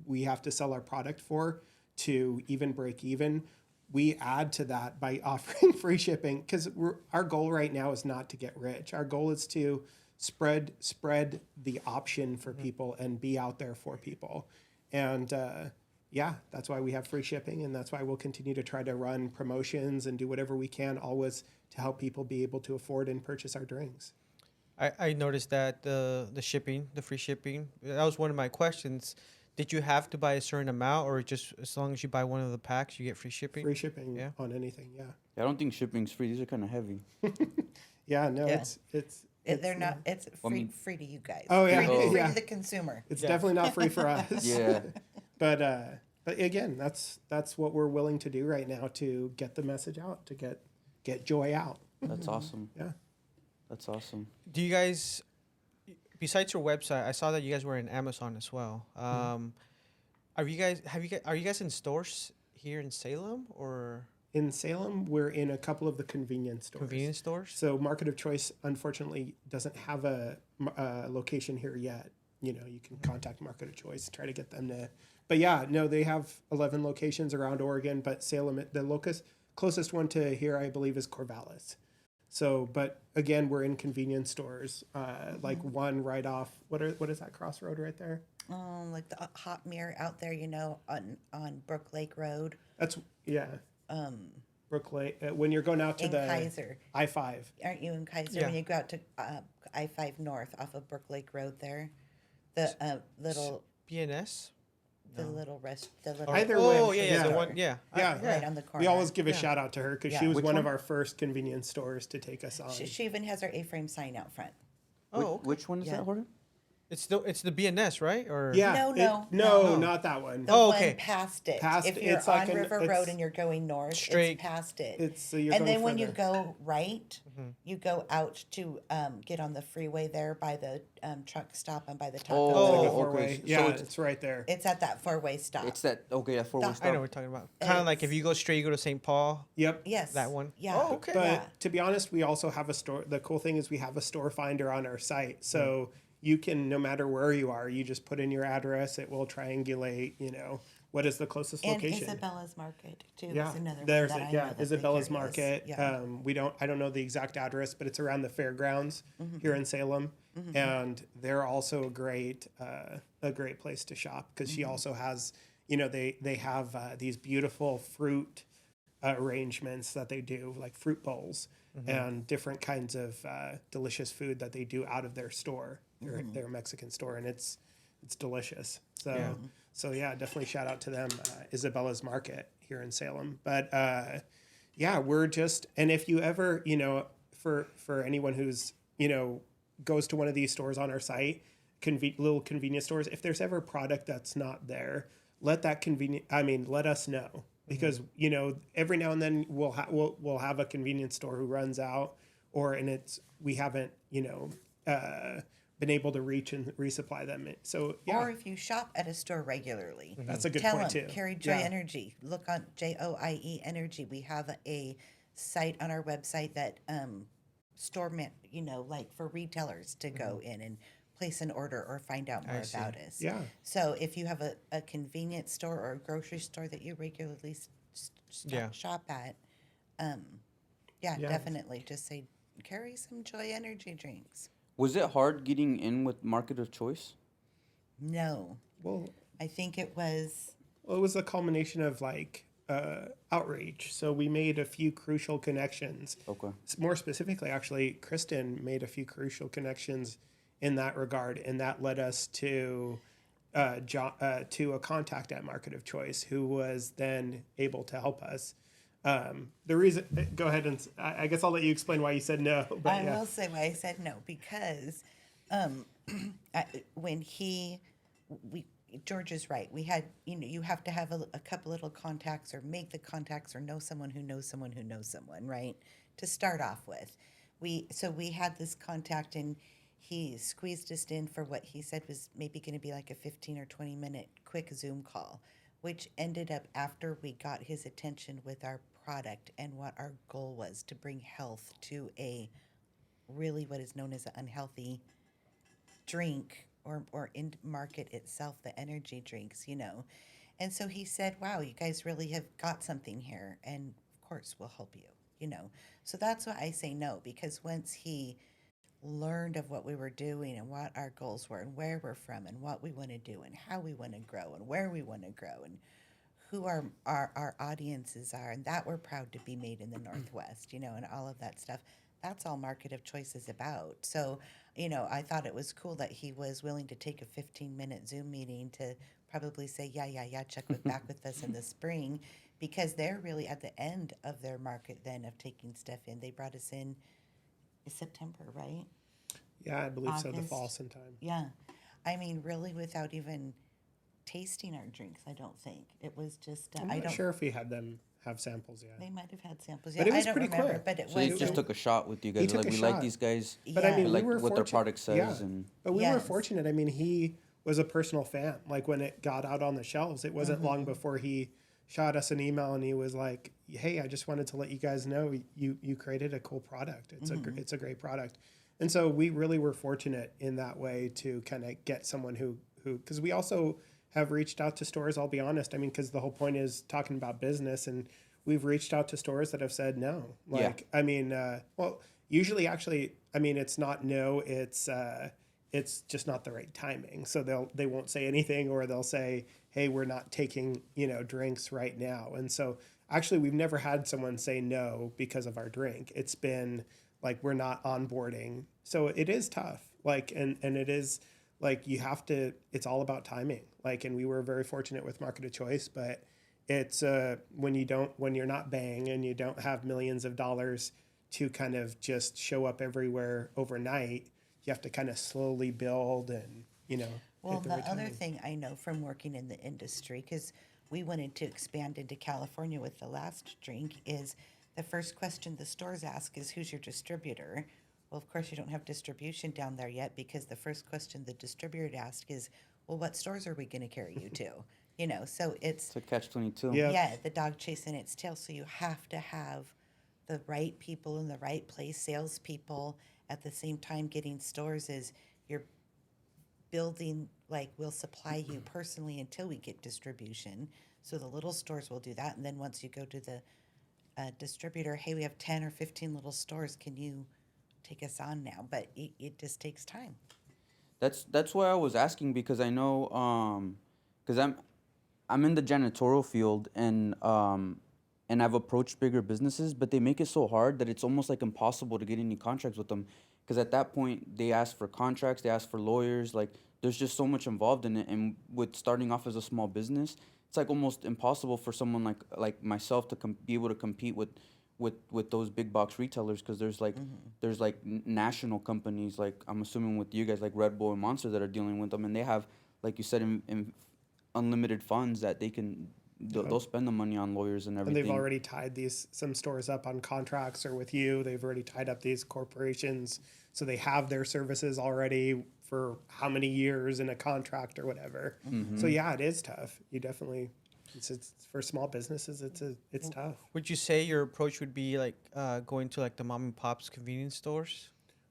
we have to sell our product for to even break even, we add to that by offering free shipping, because our goal right now is not to get rich. Our goal is to spread the option for people and be out there for people. And that's why we have free shipping, and that's why we'll continue to try to run promotions and do whatever we can always to help people be able to afford and purchase our drinks. I noticed that the shipping, the free shipping, that was one of my questions. Did you have to buy a certain amount, or just as long as you buy one of the packs, you get free shipping? Free shipping on anything, yeah. I don't think shipping's free. These are kind of heavy. It's free to you guys. Oh, yeah. Free to the consumer. It's definitely not free for us. Yeah. But again, that's what we're willing to do right now to get the message out, to get joy out. That's awesome. Yeah. That's awesome. Do you guys, besides your website, I saw that you guys were in Amazon as well. Are you guys in stores here in Salem, or? In Salem, we're in a couple of the convenience stores. Convenience stores? So Market of Choice, unfortunately, doesn't have a location here yet. You can contact Market of Choice, try to get them to. But they have 11 locations around Oregon, but Salem, the closest one to here, I believe, is Corvallis. So, but again, we're in convenience stores, like one right off. What is that crossroad right there? Like the hot mirror out there, on Brook Lake Road. That's Brook Lake. When you're going out to In the Kaiser. I-5. Aren't you in Kaiser Yeah. when you go out to I-5 North off of Brook Lake Road there? The little BNS. the little Either Oh way, yeah, the yeah. one. Yeah. Yeah. right on the corner. We always give a Yeah. shout out to her because Yeah. she was Which one of one? our first convenience stores to take us on. She even has her A-frame sign out front. Oh, okay. Which one is Yeah. that, Jorge? It's the BNS, right? Or Yeah. No, no. not that one. The Oh, one okay. past it. Past- if you're it's like on an- River it's Road and you're going north, straight. it's past it. It's so you're and going then when you further. go right, you go out to get on the freeway there by the truck stop and by the Taco Oh, It's like a Bell. okay. four-way. So Yeah, it's- it's right there. It's at that four-way stop. It's that okay. That four-way That- stop. I know what we're talking about. Kind of like if you go straight, you go to St. Paul. Yep. Yes. That one? Yeah. Oh, okay. But Yeah. to be honest, we also have a store. The cool thing is we have a store finder on our site. So you can, no matter where you are, you just put in your address. It will triangulate, what is the closest And location. Isabella's Market too Yeah, is another there's one it. that I Yeah, know that they Isabella's carry us. Market. Yeah. I don't know the exact address, but it's around the fairgrounds here in Salem, and they're also a great place to shop because she also has, they have these beautiful fruit arrangements that they do, like fruit bowls and different kinds of delicious food that they do out of their store, their Mexican store, and it's delicious. So yeah, definitely shout out to them, Isabella's Market here in Salem. But we're just, and if you ever, for anyone who's, goes to one of these stores on our site, little convenience stores, if there's ever a product that's not there, let us know. Because every now and then we'll have a convenience store who runs out, we haven't been able to reach and resupply them. So yeah, Or if you shop at a store regularly, that's a good tell point them, too. carry Joie Yeah. Energy. Look on JOIE Energy. We have a site on our website that like for retailers to go in and place an order or find out more see. about us. Yeah. So if you have a convenience store or a grocery store that you regularly Yeah. shop at, Yeah. definitely just say carry some Joie Energy drinks. Was it hard getting in with Market of Choice? Well, No, I think it was. it was a culmination of outreach. So we made a few crucial connections. Okay. More specifically, actually, Kristin made a few crucial connections in that regard, and that led us to a contact at Market of Choice who was then able to help us. The reason, go ahead and I guess I'll let you explain why you said no. But I yeah. will say why I said no because George is right. We had, you have to have a couple little contacts or make the contacts or know someone who knows someone who knows someone, right? To start off with. So we had this contact and he squeezed us in for what he said was maybe going to be like a 15 or 20 minute quick Zoom call, which ended up after we got his attention with our product and what our goal was to bring health to a really what is known as an unhealthy drink or in market itself, the energy drinks, And so he said, wow, you guys really have got something here. And of course, we'll help you, So that's why I say no, because once he learned of what we were doing and what our goals were and where we're from and what we want to do and how we want to grow and where we want to grow and who our audiences are and that we're proud to be made in the Northwest, and all of that stuff. That's all Market of Choice is about. So, I thought it was cool that he was willing to take a 15-minute Zoom meeting to probably say, yeah, check back with us in the spring, because they're really at the end of their market then of taking stuff in. They brought us in September, right? Yeah, I believe so. The August. fall sometime. Yeah. I mean, really without even tasting our drinks, I don't think. It was just, I'm I not don't, sure if we had them have samples yet. they might have had samples. But it was I don't pretty remember, quick. but it So they was. just took a shot with you guys. took Like, a we like shot. these guys. But I mean, Yeah. We we like were what their product says. Yeah. And But we were Yes. fortunate. I mean, he was a personal fan. Like when it got out on the shelves, it wasn't long before he shot us an email and he was like, "Hey, I just wanted to let you guys know you created a cool product. It's a great product." And so we really were fortunate in that way to kind of get someone who because we also have reached out to stores. I'll be honest. I mean, because the whole point is talking about business, and we've reached out to stores that have said no. Yeah. Like, I mean, well, usually actually, I mean, it's not no, it's just not the right timing. So they won't say anything, or they'll say, hey, we're not taking, drinks right now. And so actually we've never had someone say no because of our drink. It's been like, we're not onboarding. So it is tough. Like, and it is like, you have to, it's all about timing. Like, and we were very fortunate with Market of Choice, but it's when you're not Bang and you don't have millions of dollars to kind of just show up everywhere overnight, you have to kind of slowly build and, Well, hit the the right other timing. thing I know from working in the industry, because we wanted to expand into California with the last drink, is the first question the stores ask is, who's your distributor? Well, of course, you don't have distribution down there yet, because the first question the distributor asks is, well, what stores are we going to carry you to? So It's a catch-22. Yeah. yeah, the dog chasing its tail. So you have to have the right people in the right place, salespeople at the same time getting stores as you're building, like, we'll supply you personally until we get distribution. So the little stores will do that. And then once you go to the distributor, hey, we have 10 or 15 little stores. Can you take us on now? But it just takes time. That's why I was asking, because I know, because I'm in the janitorial field, and I've approached bigger businesses, but they make it so hard that it's almost like impossible to get any contracts with them, because at that point they ask for contracts, they ask for lawyers, like there's just so much involved in it, and with starting off as a small business, it's like almost impossible for someone like myself to be able to compete with those big box retailers, because there's like national companies, like I'm assuming with you guys, like Red Bull and Monster, that are dealing with them, and they have, like you said, in unlimited funds that they can they'll spend the money on lawyers and And everything. they've already tied some stores up on contracts, or with you, they've already tied up these corporations. So they have their services already for how many years in a contract or whatever. So yeah, it is tough. You definitely, it's for small businesses, it's tough. Would you say your approach would be like going to like the mom and pops convenience stores?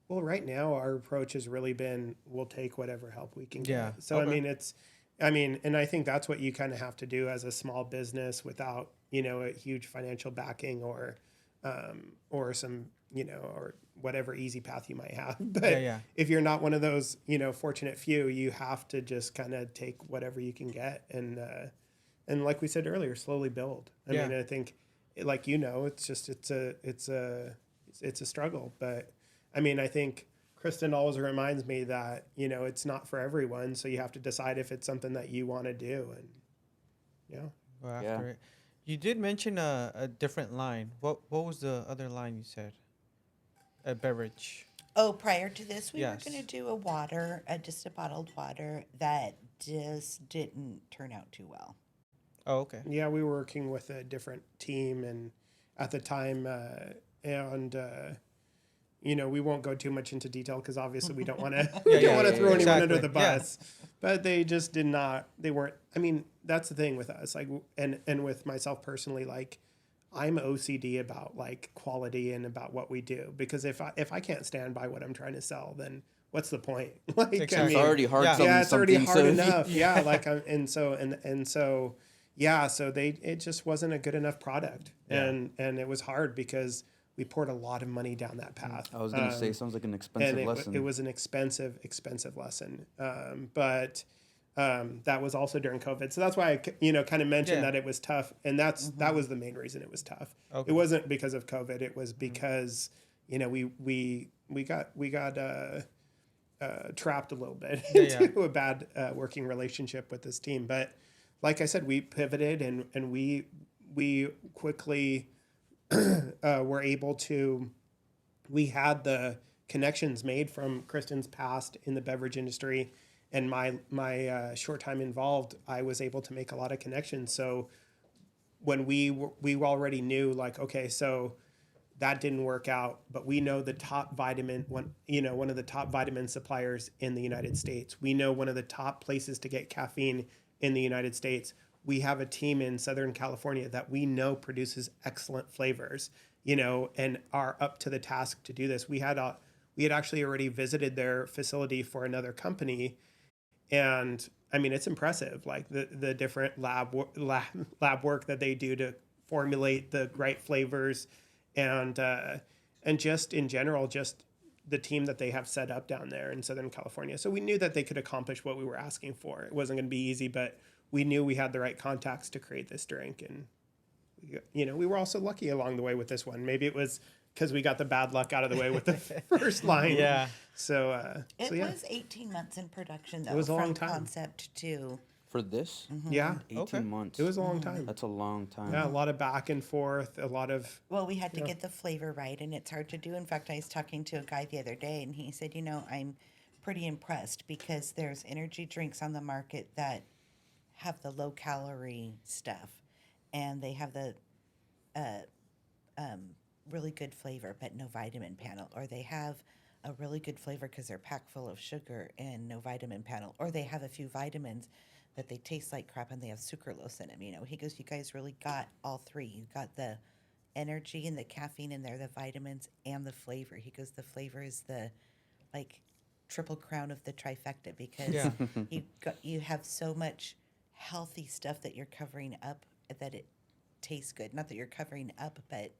Well, right now our approach has really been, we'll take whatever help we can get. Yeah. So Okay. and I think that's what you kind of have to do as a small business without, a huge financial backing, or some, or whatever easy path you might have. But Yeah. if you're not one of those, fortunate few, you have to just kind of take whatever you can get, and like we said earlier, slowly build. I Yeah. mean, I think, like, it's just it's a struggle, but I mean, I think Kristin always reminds me that, it's not for everyone. So you have to decide if it's something that you want to do. And yeah. Go after Yeah. it. You did mention a different line. What was the other line you said? A beverage. Oh, prior to this, we Yes. were going to do a water, just a bottled water that just didn't turn out too well. Oh, okay. Yeah. We were working with a different team, and at the time, we won't go too much into detail, because obviously we don't want to throw anyone under the bus. But they just did not. They weren't. I mean, that's the thing with us. Like, and with myself personally, like, I'm OCD about like quality and about what we do, because if I can't stand by what I'm trying to sell, then what's the point? Like, Exactly. It's already hard. Yeah. selling yeah, it's already something, hard so enough. Yeah, like, so yeah, so it just wasn't a good enough product, and it was hard because we poured a lot of money down that path. I was gonna say, sounds like an And expensive lesson. it was an expensive lesson. But that was also during COVID, so that's why I kind of mentioned that it was tough, and that was the main reason it was tough. Okay. It wasn't because of COVID; it was because we got trapped a little bit into a bad working relationship with this team. But like I said, we pivoted, and we quickly were able to. We had the connections made from Kristin's past in the beverage industry, and my short time involved, I was able to make a lot of connections. So when we already knew, like, okay, so that didn't work out, but we know the top one of the top vitamin suppliers in the United States. We know one of the top places to get caffeine in the United States. We have a team in Southern California that we know produces excellent flavors, and are up to the task to do this. We had actually already visited their facility for another company, and I mean, it's impressive, like the different lab work that they do formulate the right flavors, and just in general, just the team that they have set up down there in Southern California. So we knew that they could accomplish what we were asking for. It wasn't going to be easy, but we knew we had the right contacts to create this drink. And, we were also lucky along the way with this one. Maybe it was because we got the bad luck out of the way with the first line. Yeah. So, It yeah. was 18 months in production, though. It was a long from time. concept to. For this? Yeah. 18 Okay. months. It was a long time. That's a long time. Yeah, a lot of back and forth, a lot of... Well, we had to get the flavor right, and it's hard to do. In fact, I was talking to a guy the other day, and he said, I'm pretty impressed because there's energy drinks on the market that have the low-calorie stuff, and they have the really good flavor, but no vitamin panel, or they have a really good flavor because they're packed full of sugar and no vitamin panel, or they have a few vitamins, but they taste like crap and they have sucralose in them. He goes, you guys really got all three. You got the energy and the caffeine in there, the vitamins and the flavor. He goes, the flavor is the triple crown of the trifecta because Yeah. you have so much healthy stuff that you're covering up that it tastes good. Not that you're covering up, but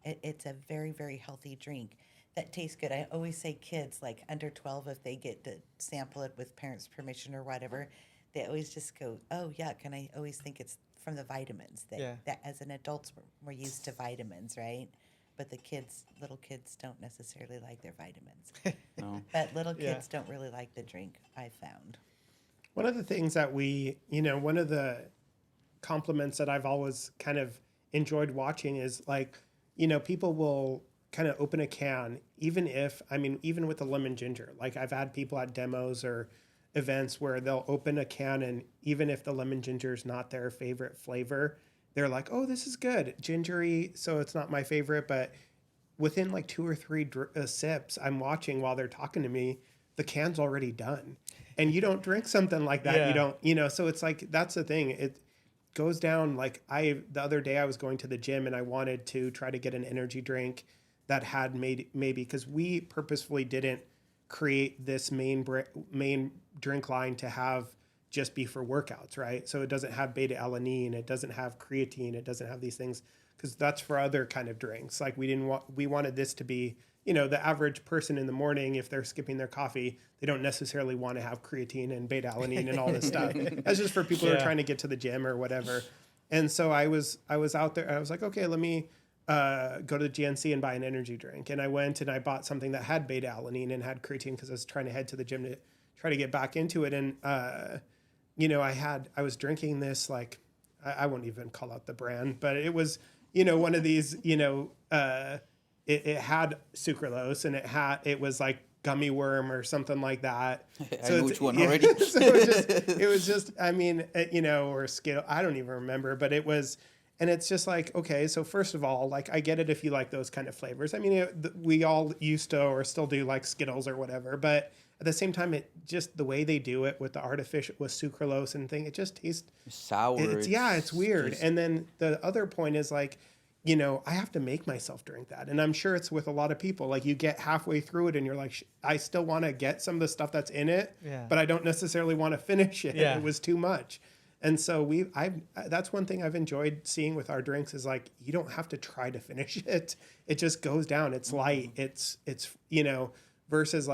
it's a very, very healthy drink that tastes good. I always say kids like under 12, if they get to sample it with parents' permission or whatever, they always just go, oh, yuck. And I always think it's from the vitamins that as an adults, we're used to vitamins, right? But little kids don't necessarily like their vitamins. No. But little kids don't really like the drink, I found. One of the things that one of the compliments that I've always kind of enjoyed watching is people will kind of open a can, even with the lemon ginger. Like I've had people at demos or events where they'll open a can, and even if the lemon ginger is not their favorite flavor, they're like, oh, this is good, gingery, so it's not my favorite. But within 2 or 3 sips, I'm watching while they're talking to me, the can's already done. And you don't drink something like that. Yeah. You don't, so it's that's the thing. It goes down. The other day I was going to the gym and I wanted to try to get an energy drink that had maybe, because we purposefully didn't create this main drink line to have just be for workouts, right? So it doesn't have beta alanine, it doesn't have creatine, it doesn't have these things, because that's for other kind of drinks. We wanted this to be, the average person in the morning, if they're skipping their coffee, they don't necessarily want to have creatine and beta alanine and all this stuff. That's just for people who are trying to get to the gym or whatever. And so I was out there and I was like, okay, let me go to the GNC and buy an energy drink. And I went and I bought something that had beta alanine and had creatine because I was trying to head to the gym to try to get back into it. And, I was drinking this, I won't even call out the brand, but it was, one of these, it had sucralose and it was like gummy worm or something like that. I know which one already. So it was just, or Skittle, I don't even remember, but it was, and it's just okay, so first of all, I get it if you like those kind of flavors. We all used to or still do like Skittles or whatever, but at the same time, it just the way they do it with the artificial, with sucralose and thing, it just tastes sour. It's weird. And then the other point is I have to make myself drink that. And I'm sure it's with a lot of people. You get halfway through it and you're like, I still want to get some of the stuff that's in it, but I don't necessarily want to finish it. Yeah. It was too much. And so that's one thing I've enjoyed seeing with our drinks is you don't have to try to finish it. It just goes down. It's light. It's versus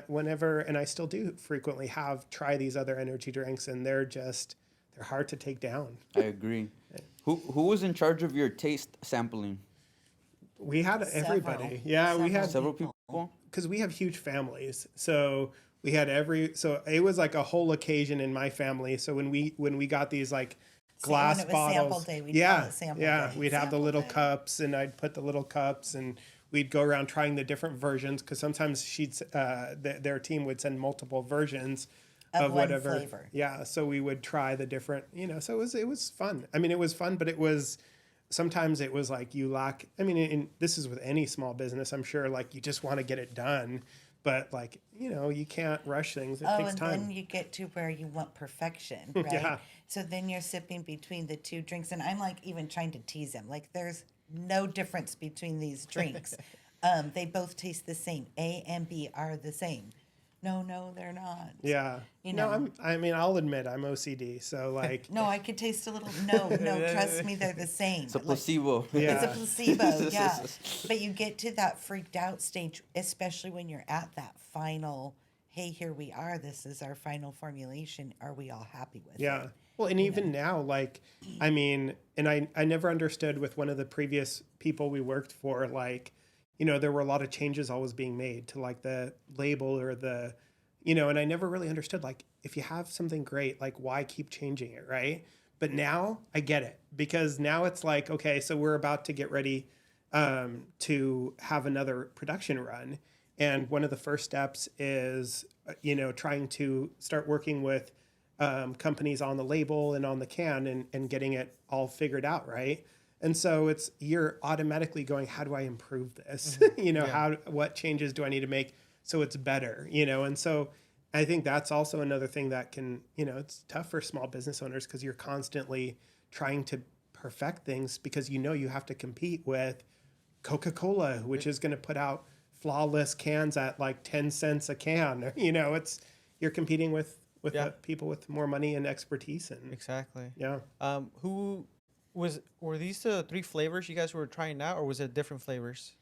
whenever, and I still do frequently try these other energy drinks, and they're hard to take down. I agree. Who was in charge of your taste sampling? We had everybody. Yeah, we had Several people. because we have huge families. So we had so it was like a whole occasion in my family. So when we got these glass when it was bottles, sample day, we'd call it sample day. we'd have the Sample little day. cups, and I'd put the little cups, and we'd go around trying the different versions, because sometimes their team would send multiple versions of one whatever flavor. Yeah, so we would try the different, so it was fun. It was fun, but it was sometimes it was you lack. And this is with any small business, I'm sure. You just want to get it done, but you can't rush things. It takes time. And then you get to where you want perfection, right? Yeah. So then you're sipping between the two drinks, and I'm even trying to tease him. There's no difference between these drinks. They both taste the same. A and B are the same. No, they're not. Yeah. You No, know. I mean, I'll admit I'm OCD. So like, No, I could taste a little. No, trust me, they're the same. It's a Like, placebo. it's a Yeah. placebo, yeah. But you get to that freaked out stage, especially when you're at that final, hey, here we are. This is our final formulation. Are we all happy with yeah. it? Well, and even now, like, I mean, and I never understood with one of the previous people we worked for, like, you know, there were a lot of changes always being made to like the label or the, you know, and I never really understood, like, if you have something great, like, why keep changing it, right? But now I get it, because now it's like, okay, so we're about to get ready to have another production run. And one of the first steps is, you know, trying to start working with companies on the label and on the can and getting it all figured out, right? And so it's, you're automatically going, how do I improve this? You know, what changes do I need to make so it's better, you know? And so I think that's also another thing that can, you know, it's tough for small business owners because you're constantly trying to perfect things because you know you have to compete with Coca-Cola, which is going to put out flawless cans at like 10 cents a can. You know, you're competing with people with more money and expertise. And Exactly. yeah. Were these the 3 flavors you guys were trying out, or was it different flavors?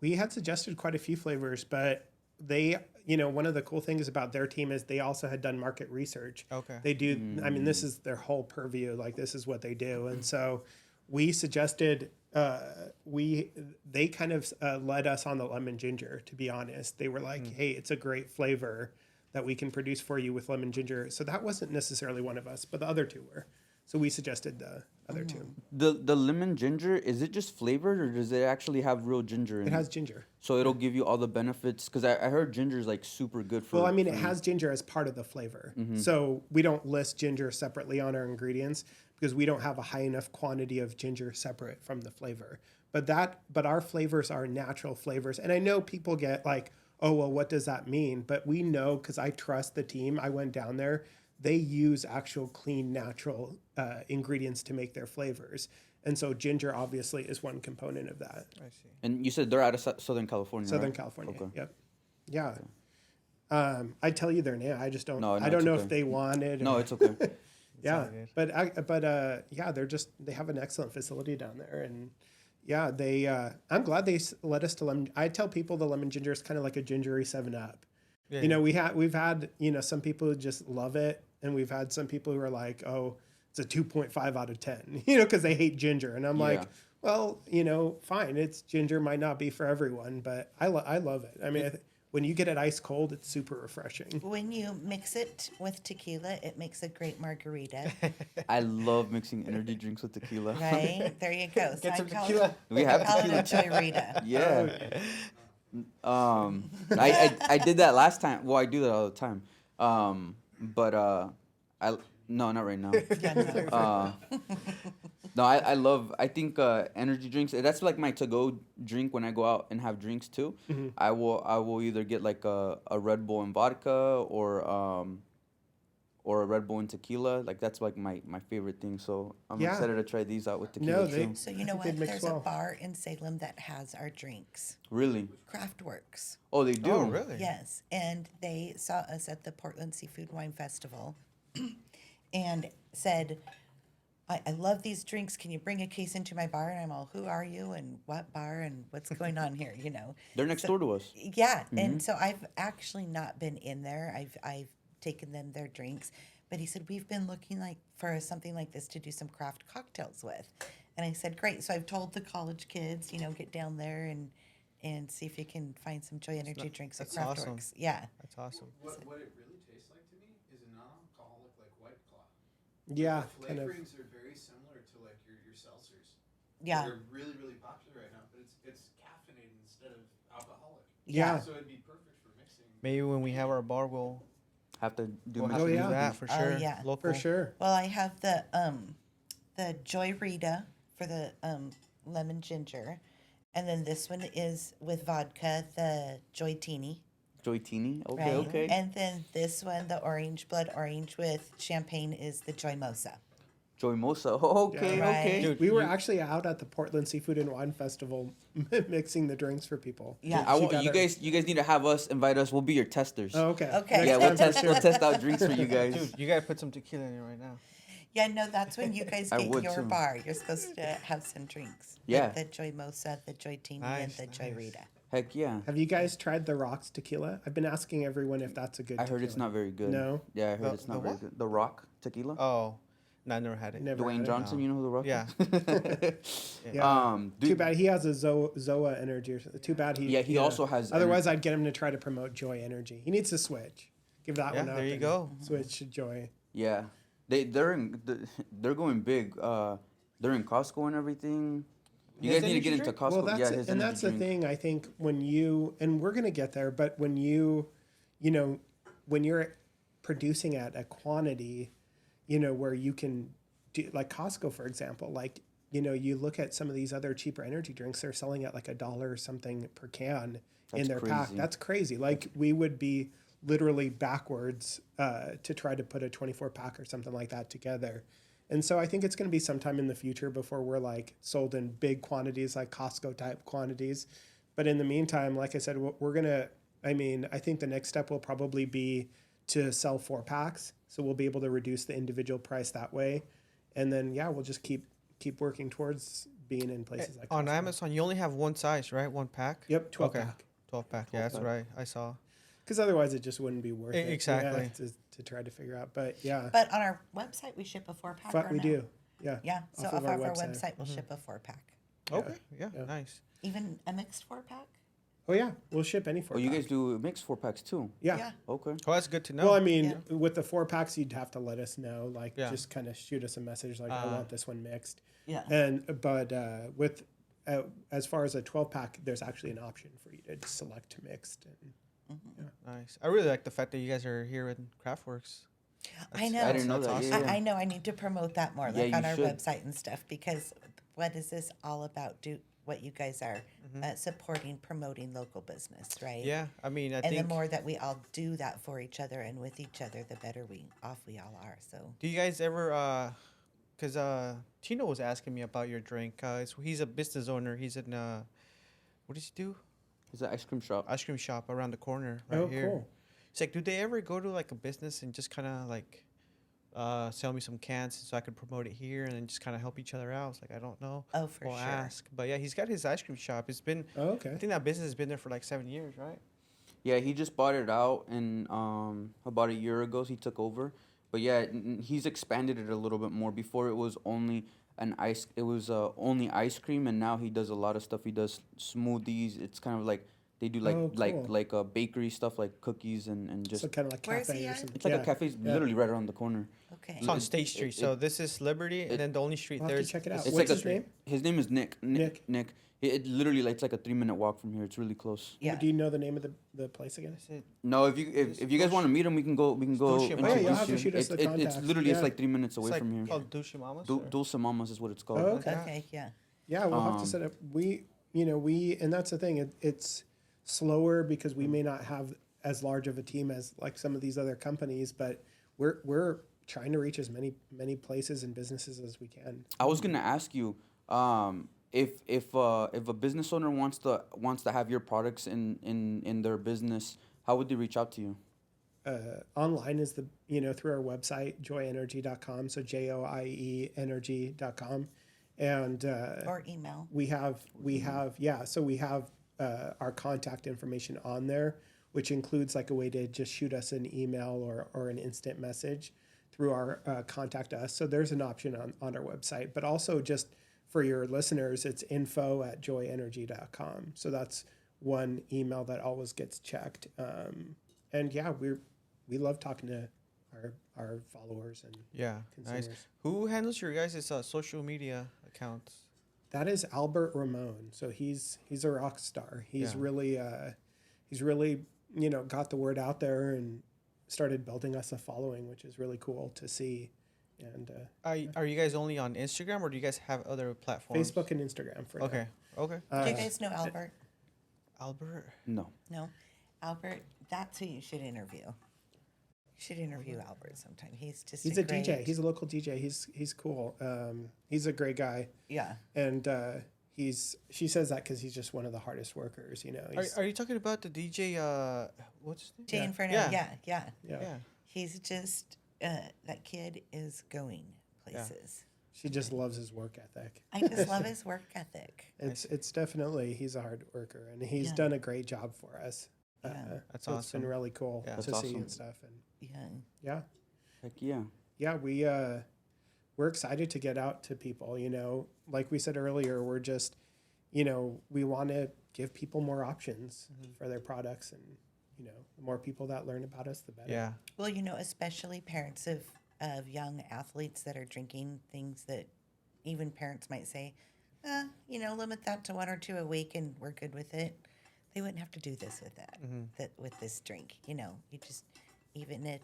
We had suggested quite a few flavors, but they, you know, one of the cool things about their team is they also had done market research. Okay. They do, I mean, this is their whole purview. Like, this is what they do. And so we suggested, they kind of led us on the lemon ginger, to be honest. They were like, hey, it's a great flavor that we can produce for you with lemon ginger. So that wasn't necessarily one of us, but the other 2 were. So we suggested the other 2. The lemon ginger, is it just flavored or does it actually have real ginger in it? It has ginger. So it'll give you all the benefits? Because I heard ginger is like super good for. Well, I mean, it has ginger as part of the flavor. So we don't list ginger separately on our ingredients because we don't have a high enough quantity of ginger separate from the flavor. But our flavors are natural flavors. And I know people get like, oh, well, what does that mean? But we know, because I trust the team. I went down there. They use actual clean, natural ingredients to make their flavors. And so ginger obviously is one component of that. I see. And you said they're out of Southern California, Southern right? California. Okay. Yep. Yeah. I'd tell you their name. I just don't. No, I don't it's know okay. if they wanted. No, it's okay. Yeah, all good. yeah, they have an excellent facility down there, and yeah, I'm glad they led us to lemon. I tell people the lemon ginger is kind of like a gingery 7-Up. Yeah, You know, we've had, you know, some people who just love it, and we've had some people who are like, oh, it's a 2.5 out of 10, you know, because they hate ginger, and I'm like, well, you know, fine, it's ginger might not be for everyone, but I love it. I mean, when you get it ice cold, it's super refreshing. When you mix it with tequila, it makes a great margarita, I love mixing energy drinks with tequila. right? There you go. So Get some I call tequila. We have call it a tequila. Joyrita. Yeah. I did that last time. Well, I do that all the time. But no, not right now. Yeah, no. No, I think energy drinks. That's like my to-go drink when I go out and have drinks too. I will either get like a Red Bull and vodka or a Red Bull and tequila. Like that's like my favorite thing. So I'm Yeah. excited to try these out with tequila too. So you know I think what? they'd mix There's well. a bar in Salem that has our drinks. Really? Craftworks. Oh, they do. Oh, really? Yes, and they saw us at the Portland Seafood Wine Festival and said, I love these drinks. Can you bring a case into my bar? And I'm all, who are you and what bar and what's going on here? You know, They're next door to us. yeah. And so I've actually not been in there. I've taken them their drinks, but he said, we've been looking like for something like this to do some craft cocktails with. And I said, great. So I've told the college kids, you know, get down there and see if you can find some Joy Energy drinks at that's awesome. Craftworks. Yeah. That's awesome. What it really tastes like to me is a non-alcoholic like White Claw. Yeah, The kind of. flavorings are very similar to like your seltzers. Yeah. They're really, really popular right now, but it's caffeinated instead of alcoholic. Yeah. So it'd be perfect for mixing. Maybe when we have our bar, we'll Have to do have mixed to do yeah. that for Oh, sure. yeah. Local. For sure. Well, I have the Joy Rita for the lemon ginger, and then this one is with vodka, the Joy Teeny. Joy Teeny. Okay, Right? okay. And then this one, the orange blood orange with champagne, is the Joy Mosa. Joy Mosa. Okay, Yeah. okay. Dude, We were actually out at the Portland Seafood and Wine Festival mixing the drinks for people. Yeah. I She want got you her- guys. You guys need to have us invite us. We'll be your testers. Oh, okay. Okay. Yeah, Next we'll time for test. sure. We'll test out drinks for you guys. dude, you gotta put some tequila in it right now. Yeah, no, that's when you guys I get would, your too. bar. You're supposed to have some drinks. Yeah. Like the Joy Mosa, the Joy Teeny, and Nice, the Joy nice. Rita. Heck yeah. Have you guys tried the Rocks tequila? I've been asking everyone if that's a good I heard it's tequila. not very good. No? Yeah, I heard The- it's not the very what? good. The Rock tequila. Oh, no, I never had it. Never had Dwayne it. Johnson, No. you know who the Rock Yeah. is? Yeah. Dude, Too bad he has a Zoa energy or something. Too bad he. Yeah, he also has Otherwise, I'd get him to try to promote Joy Energy. He needs to switch. Give that Yeah, one up. there you and go. Switch to Joy. Yeah, they're going big. They're in Costco and everything. You His guys need to energy get into drink? Costco. Well, that's yeah, it. his And energy that's the drink. thing. I think when you and we're gonna get there, but when you're producing at a quantity, where you can do like Costco, for example, like you look at some of these other cheaper energy drinks, they're selling at like $1 or something per can in That's their pack. crazy. That's crazy. Like we would be literally backwards to try to put a 24 pack or something like that together. And so I think it's going to be sometime in the future before we're like sold in big quantities, like Costco type quantities. But in the meantime, like I said, I think the next step will probably be to sell 4-packs. So we'll be able to reduce the individual price that way. And then, we'll just keep working towards being in places like On Costco. Amazon, you only have one size, right? One pack. Yep, 12 Okay. pack. 12 pack. Yeah, that's 12 what I saw. Because otherwise it just wouldn't be worth it. Exactly. To try to figure out. But yeah, But on our website, we ship a 4-pack. but or we no? do. Yeah. Yeah, so Off off of our of our website. website, we'll ship a 4-pack. Okay. Yeah. Yeah. Nice. Even a mixed 4-pack? Oh yeah, we'll ship any 4-pack. Oh, you guys do mixed 4-packs too. Yeah. Okay. Well, that's good to know. Well, I mean, with the 4-packs, you'd have to let us know. Like, Yeah. just kind of shoot us a message, like, I want this one mixed. Yeah. But with as far as a 12-pack, there's actually an option for you to select mixed. And Nice. I really like the fact that you guys are here in Craftworks. I know. I didn't know That's that. awesome. Yeah, I know. I need to promote that more, Yeah, like on you our should. website and stuff, because what is this all about? What you guys are supporting, promoting local business, right? Yeah. I mean, I And think. the more that we all do that for each other and with each other, the better off we all are. So Do you guys ever? Because Tino was asking me about your drink. He's a business owner. He's in. What does he do? It's an ice cream shop. Ice cream shop around the corner right oh, here. cool. He's like, do they ever go to like a business and just kind of like sell me some cans so I could promote it here and then just kind of help each other out? I was like, I don't know. Oh, for We'll sure. ask. But yeah, he's got his ice cream shop. It's been. Oh, okay. I think that business has been there for like 7 years, right? Yeah, he just bought it out, and about a year ago he took over. But yeah, he's expanded it a little bit more. Before it was only only ice cream, and now he does a lot of stuff. He does smoothies. It's kind of like they do like Oh, cool. like bakery stuff, like cookies and just. So kind of like Where's cafe he or at? something. It's like Yeah. a cafe, literally right around the corner. okay. It's on It- State it- Street. it- So this is Liberty, and then the only street We'll there have to is. check it out. It's What's like his name? His name is Nick. Nick. Nick. It literally like it's like a 3-minute walk from here. It's really close. Yeah. Do you know the name of the place again? Is it- No, if you guys want to meet him, we can go. We can go. Dulce Mamas. Oh, yeah, you'll introduce have to you. shoot us the It's contact. literally Yeah. it's like 3 minutes away It's like from here. called Dulce Mamas. Dulce Mamas is what it's called. Oh, okay. Okay. Yeah. Yeah, we'll have to Um, set up. And that's the thing. It's slower because we may not have as large of a team as like some of these other companies, but we're trying to reach as many places and businesses as we can. I was gonna ask you, if a business owner wants to have your products in their business, how would they reach out to you? Online is through our website, joienergy.com. So JOIE energy.com. And Or email. we have our contact information on there, which includes like a way to just shoot us an email or an instant message through our contact us. So there's an option on our website, but also just for your listeners, it's info@joienergy.com. So that's one email that always gets checked. And yeah, we love talking to our followers and Yeah, nice. consumers. Who handles your guys' social media accounts? That is Albert Ramon. So he's a rock star. He's Yeah. really got the word out there and started building us a following, which is really cool to see. And Are you guys only on Instagram, or do you guys have other platforms? Facebook and Instagram for Okay. Okay. now. Do you guys know Albert? Albert. No. No. Albert, that's who you should interview. should interview Albert sometime. He's just He's a DJ. He's a local DJ. He's cool. He's a great guy. Yeah. And she says that because he's just one of the hardest workers. You know. Are you talking about the DJ? What's his name? Jay Inferno. Yeah. Yeah. He's just that kid is going places. She just loves his work ethic. I just love his work ethic. It's definitely, he's a hard worker, and he's done a great job for us. Yeah. That's so awesome. It's been really cool to see awesome. and stuff. And Yeah. Heck yeah. yeah, we're excited to get out to people. You know, like we said earlier, we're just, you know, we want to give people more options for their products, and you know, the more people that learn about us, the better. Yeah. Well, you know, especially parents of young athletes that are drinking things that even parents might say, you know, limit that to 1 or 2 a week and we're good with it. They wouldn't have to do this with that with this drink. You know, you just, even if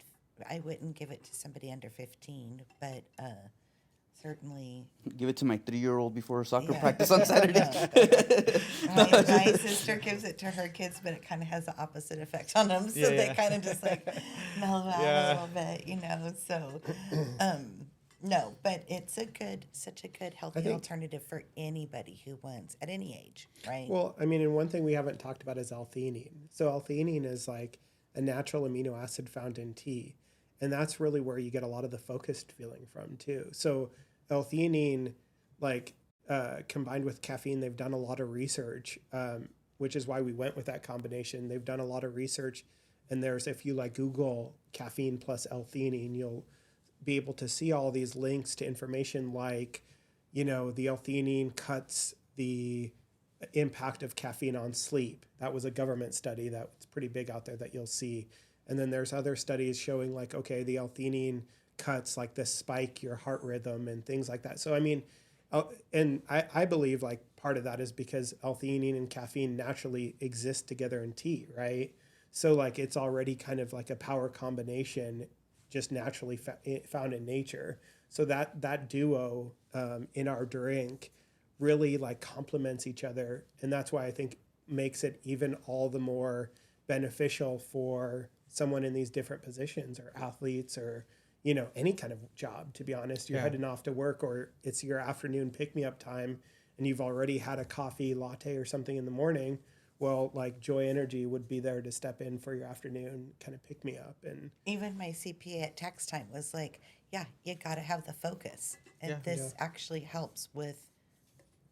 I wouldn't give it to somebody under 15, but certainly. Give it to my 3-year-old before soccer Yeah. practice on Saturday. My sister gives it to her kids, but it kind of has the opposite effect on them. So they kind of just like mellow out a little bit, you know. So, no, but it's such a good, healthy alternative for anybody who wants at any age, right? Well, I mean, and one thing we haven't talked about is L-theanine. So L-theanine is like a natural amino acid found in tea. And that's really where you get a lot of the focused feeling from too. So L-theanine, like combined with caffeine, they've done a lot of research, which is why we went with that combination. They've done a lot of research, and if you like Google caffeine plus L-theanine, you'll be able to see all these links to information like, you know, the L-theanine cuts the impact of caffeine on sleep. That was a government study that's pretty big out there that you'll see. And then there's other studies showing like, okay, the L-theanine cuts like the spike your heart rhythm and things like that. So, I mean, and I believe like part of that is because L-theanine and caffeine naturally exist together in tea, right? So like it's already kind of like a power combination just naturally found in nature. So that duo in our drink really like complements each other. And that's why I think makes it even all the more beneficial for someone in these different positions or athletes or, you know, any kind of job, to be honest. You're heading off to work or it's your afternoon pick-me-up time and you've already had a coffee latte or something in the morning. Well, like Joie Energy would be there to step in for your afternoon kind of pick-me-up. And even my CPA at tax time was like, yeah, you got to have the focus. And this actually helps with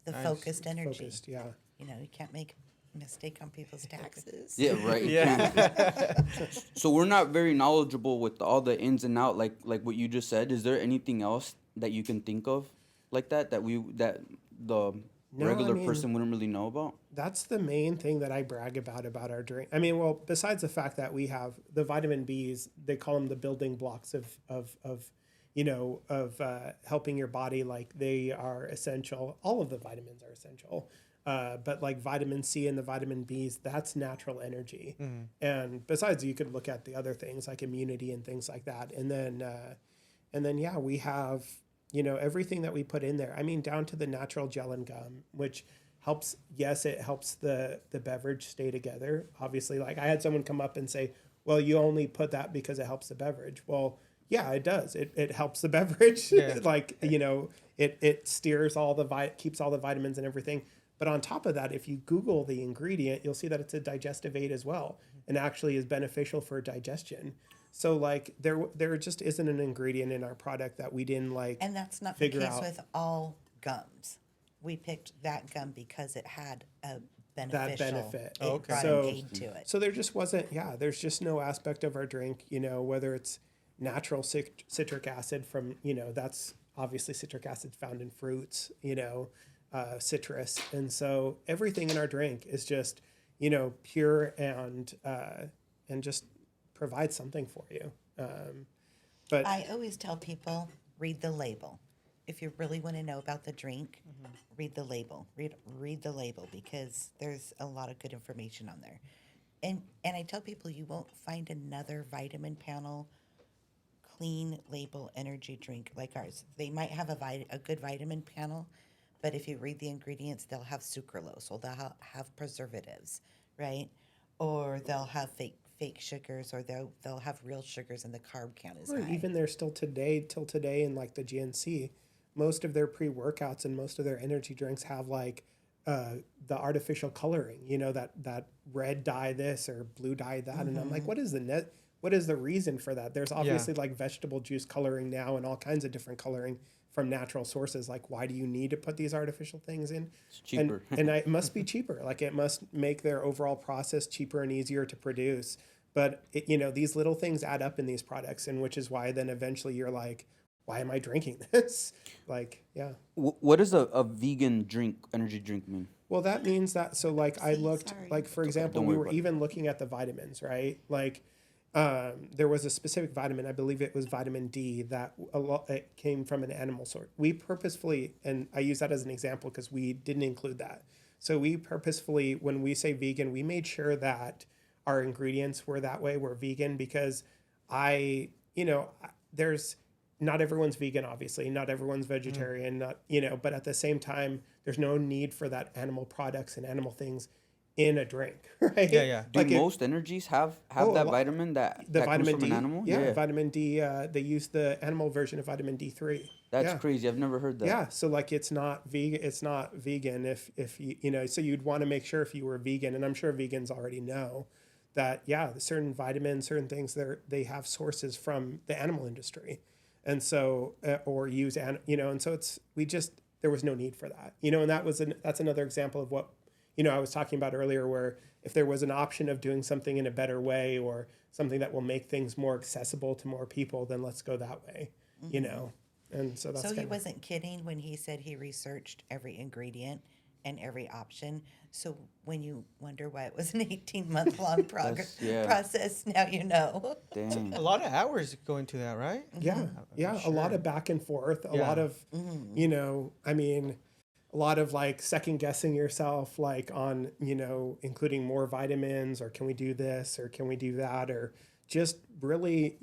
the focused energy. Focused, yeah. You know, you can't make a mistake on people's taxes. Yeah, right. You can't. So we're not very knowledgeable with all the ins and out, like what you just said. Is there anything else that you can think of like that the regular person wouldn't really know about? That's the main thing that I brag about our drink. I mean, well, besides the fact that we have the vitamin Bs, they call them the building blocks of helping your body. Like they are essential. All of the vitamins are essential. But like vitamin C and the vitamin Bs, that's natural energy. And besides, you could look at the other things like immunity and things like that. And then yeah, we have, you know, everything that we put in there. I mean, down to the natural gel and gum, which helps. Yes, it helps the beverage stay together. Obviously, like I had someone come up and say, well, you only put that because it helps the beverage. Well, yeah, it does. It helps the beverage. Yeah. Like, you know, it steers keeps all the vitamins and everything. But on top of that, if you Google the ingredient, you'll see that it's a digestive aid as well, and actually is beneficial for digestion. So like there just isn't an ingredient in our product that we didn't like. And that's not the case with all gums. We picked that gum because it had a beneficial. That benefit. It brought an aid to it. So there just wasn't. Yeah, there's just no aspect of our drink. You know, whether it's natural citric acid from, you know, that's obviously citric acid found in fruits. You know. Citrus, and so everything in our drink is just, you know, pure and just provide something for you. But I always tell people, read the label. If you really want to know about the drink, read the label. Read the label because there's a lot of good information on there. And I tell people you won't find another vitamin panel clean label energy drink like ours. They might have a good vitamin panel, but if you read the ingredients, they'll have sucralose or they'll have preservatives, right? Or they'll have fake sugars, or they'll have real sugars and the carb count is Or high. even they're still till today in like the GNC, most of their pre-workouts and most of their energy drinks have like the artificial coloring, that red dye this or blue dye that. And I'm like, what is the reason for that? There's obviously like vegetable juice coloring now and all kinds of different coloring from natural sources. Like, why do you need to put these artificial things in? It's cheaper. And it must be cheaper. Like, it must make their overall process cheaper and easier to produce. But these little things add up in these products, and which is why then eventually you're like, why am I drinking this? Like, yeah. What does a vegan energy drink mean? Well, that means that, so like I looked, Sorry. like, for example, Don't we worry were about it. even looking at the vitamins, right? Like, there was a specific vitamin, I believe it was vitamin D, that it came from an animal source. We purposefully, and I use that as an example because we didn't include that. So we purposefully, when we say vegan, we made sure that our ingredients were that way, were vegan, because there's, not everyone's vegan, obviously, not everyone's vegetarian, but at the same time, there's no need for that animal products and animal things in a drink, right? Yeah. Do most energies have that vitamin that the comes vitamin from D, an animal? vitamin D. They use the animal version of vitamin D3. That's crazy. I've never heard that. Yeah, so like it's not vegan. It's not vegan if so you'd want to make sure if you were vegan, and I'm sure vegans already know that certain vitamins, certain things they have sources from the animal industry, and so or use and so there was no need for that, and that's another example of what I was talking about earlier, where if there was an option of doing something in a better way or something that will make things more accessible to more people, then let's go that way, And so that's He wasn't kidding when he said he researched every ingredient and every option. So when you wonder why it was an 18-month-long process, now you know. Dang. A lot of hours go into that, right? Yeah, a lot of back and forth, a lot of, a lot of like second guessing yourself, like on, including more vitamins, or can we do this, or can we do that, or just really,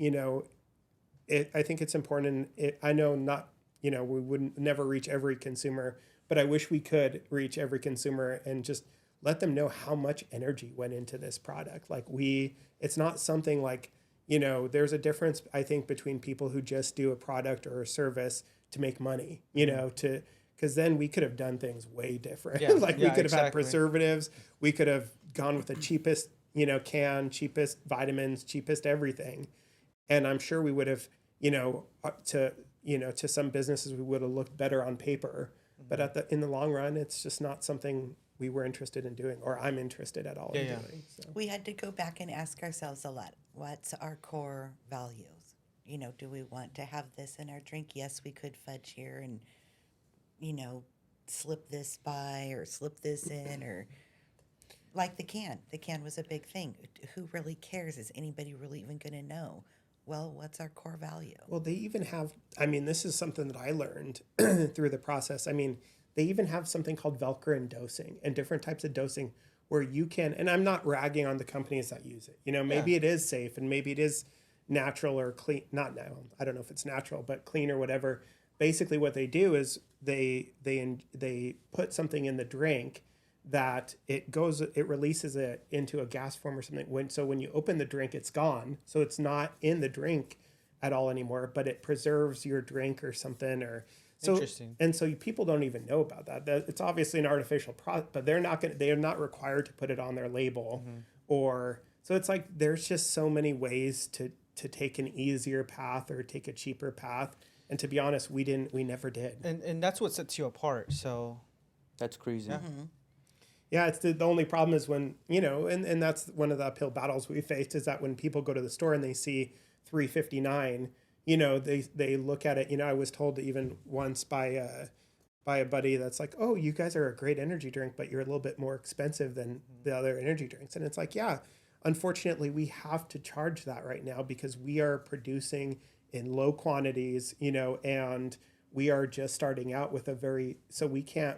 I think it's important. I know not, we wouldn't never reach every consumer, but I wish we could reach every consumer and just let them know how much energy went into this product. Like it's not something like, there's a difference, I think, between people who just do a product or a service to make money, because then we could have done things way different. Yeah, we could have had exactly. preservatives. We could have gone with the cheapest, cheapest vitamins, cheapest everything. And I'm sure we would have, to some businesses, we would have looked better on paper. But in the long run, it's just not something we were interested in doing, or I'm interested at all in doing. So. We had to go back and ask ourselves a lot, what's our core values? Do we want to have this in our drink? Yes, we could fudge here and, slip this by or slip this in, or like the can. The can was a big thing. Who really cares? Is anybody really even going to know? Well, what's our core value? Well, they even have, this is something that I learned through the process. They even have something called Velcro dosing and different types of dosing where you can, and I'm not ragging on the companies that use it. Maybe it is safe and maybe it is natural or clean, not now. I don't know if it's natural, but clean or whatever. Basically what they do is they put something in the drink that it releases it into a gas form or something. So when you open the drink, it's gone. So it's not in the drink at all anymore, but it preserves your drink or something. Interesting. And so people don't even know about that. It's obviously an artificial product, but they are not required to put it on their label. So it's like, there's just so many ways to take an easier path or take a cheaper path. And to be honest, we never did. And that's what sets you apart. So That's crazy. Yeah. Yeah, it's the only problem is when, and that's one of the uphill battles we faced, is that when people go to the store and they see $3.59, they look at it. I was told even once by a buddy that's like, oh, you guys are a great energy drink, but you're a little bit more expensive than the other energy drinks. And it's like, yeah, unfortunately, we have to charge that right now because we are producing in low quantities, and we are just starting out with so we can't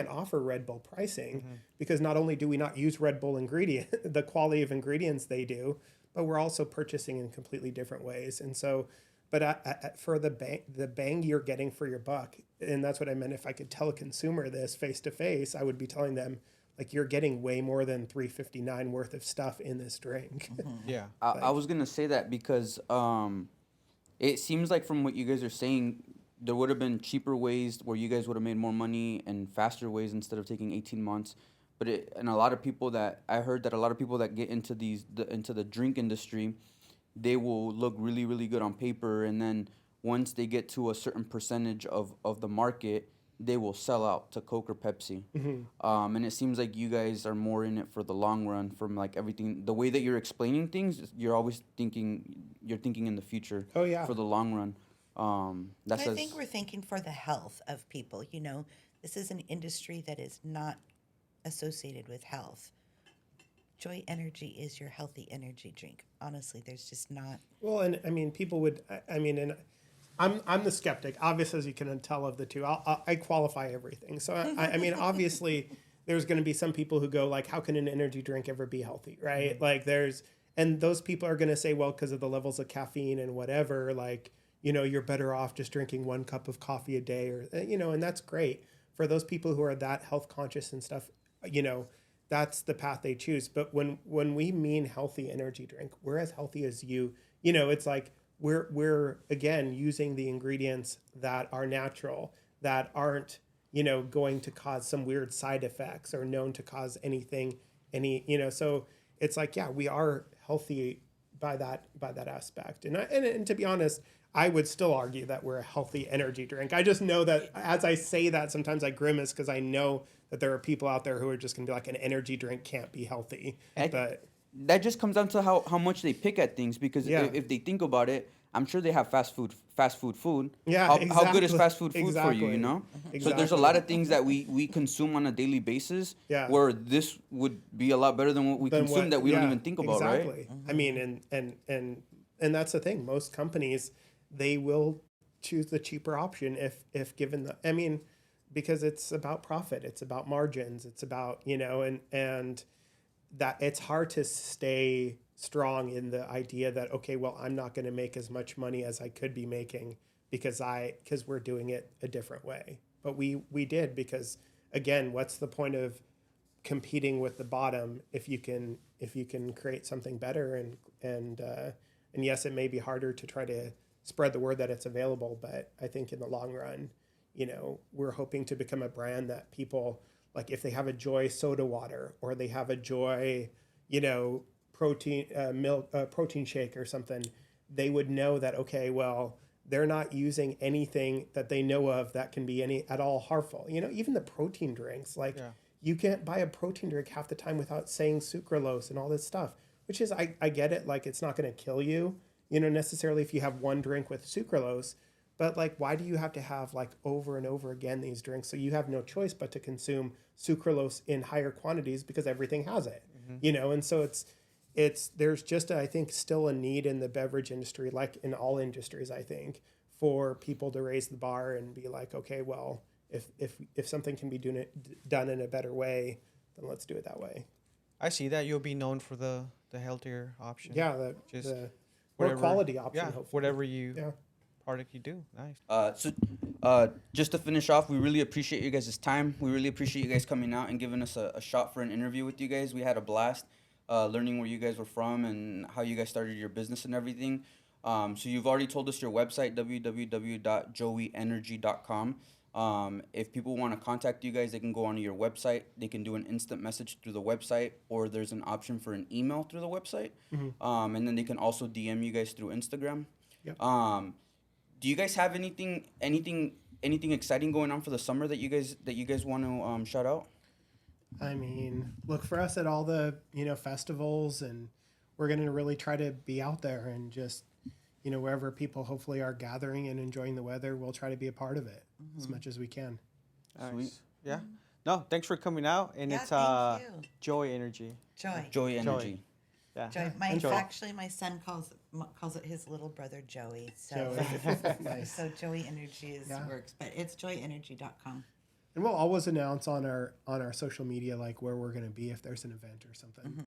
offer Red Bull pricing because not only do we not use Red Bull the quality of ingredients they do, but we're also purchasing in completely different ways. And so, but for the bang you're getting for your buck, and that's what I meant. If I could tell a consumer this face to face, I would be telling them, like you're getting way more than $3.59 worth of stuff in this drink. Yeah. I was gonna say that because it seems like from what you guys are saying, there would have been cheaper ways where you guys would have made more money and faster ways instead of taking 18 months. But and a lot of people that I heard that a lot of people that get into into the drink industry, they will look really really good on paper, and then once they get to a certain percentage of the market, they will sell out to Coke or Pepsi. And it seems like you guys are more in it for the long run. From like everything, the way that you're explaining things, you're always thinking in the future. Oh, yeah. For the long run. I think we're thinking for the health of people. You know, this is an industry that is not associated with health. Joy Energy is your healthy energy drink. Honestly, there's just not. Well, and I mean, people would. I mean, and I'm the skeptic, obviously, as you can tell of the two. I qualify everything. So I mean, obviously, there's going to be some people who go like, how can an energy drink ever be healthy, right? Like and those people are going to say, well, because of the levels of caffeine and whatever, like, you know, you're better off just drinking 1 cup of coffee a day, or, you know, and that's great for those people who are that health conscious and stuff. You know, that's the path they choose. But when we mean healthy energy drink, we're as healthy as you. You know, it's like we're again using the ingredients that are natural, that aren't, you know, going to cause some weird side effects or known to cause anything, you know. So it's like, yeah, we are healthy by that aspect. And to be honest, I would still argue that we're a healthy energy drink. I just know that as I say that, sometimes I grimace because I know that there are people out there who are just going to be like, an energy drink can't be healthy. But that just comes down to how much they pick at things, because if they think about it, I'm sure they have fast food. Yeah, how good is exactly. fast food for you? Exactly. You know. Exactly. So there's a lot of things that we consume on a daily basis. Yeah. Where this would be a lot better than what we consume that we don't even think about, exactly. right? I mean, and that's the thing. Most companies, they will choose the cheaper option if given the. I mean, because it's about profit, it's about margins, it's about, you know, and that it's hard to stay strong in the idea that, okay, well, I'm not going to make as much money as I could be making because we're doing it a different way. But we did, because again, what's the point of competing with the bottom if you can create something better? And yes, it may be harder to try to spread the word that it's available, but I think in the long run, you know, we're hoping to become a brand that people, like, if they have a Joy soda water, or they have a Joy, you know, protein protein shake or something, they would know that, okay, well, they're not using anything that they know of that can be any at all harmful. You know, even the protein drinks, like, you can't buy a protein drink half the time without saying sucralose and all this stuff, which is, I get it, like, it's not going to kill you, you know, necessarily if you have one drink with sucralose. But like, why do you have to have like over and over again these drinks? So you have no choice but to consume sucralose in higher quantities because everything has it, you know? And so there's just, I think, still a need in the beverage industry, like in all industries, I think, for people to raise the bar and be like, okay, well, if something can be done in a better way, then let's do it that way. I see that you'll be known for the healthier option. Yeah, the more quality option. Yeah, hopefully. whatever product you do. Nice. Just to finish off, we really appreciate you guys' time. We really appreciate you guys coming out and giving us a shot for an interview with you guys. We had a blast learning where you guys were from and how you guys started your business and everything. So you've already told us your website, www.joieenergy.com. If people want to contact you guys, they can go onto your website. They can do an instant message through the website, or there's an option for an email through the website. And then they can also DM you guys through Instagram. Yep. Do you guys have anything exciting going on for the summer that you guys want to shout out? I mean, look for us at all the, you know, festivals, and we're going to really try to be out there and just, you know, wherever people hopefully are gathering and enjoying the weather, we'll try to be a part of it as much as we can. Nice. Sweet. Yeah. No, thanks for coming out. And it's thank you. Joy Energy. Joy Energy. Yeah. Joy. Actually, my son calls it his little brother Joey. So, Nice. so Joie Energy works, but it's joieenergy.com. And we'll always announce on our social media, like, where we're going to be if there's an event or something.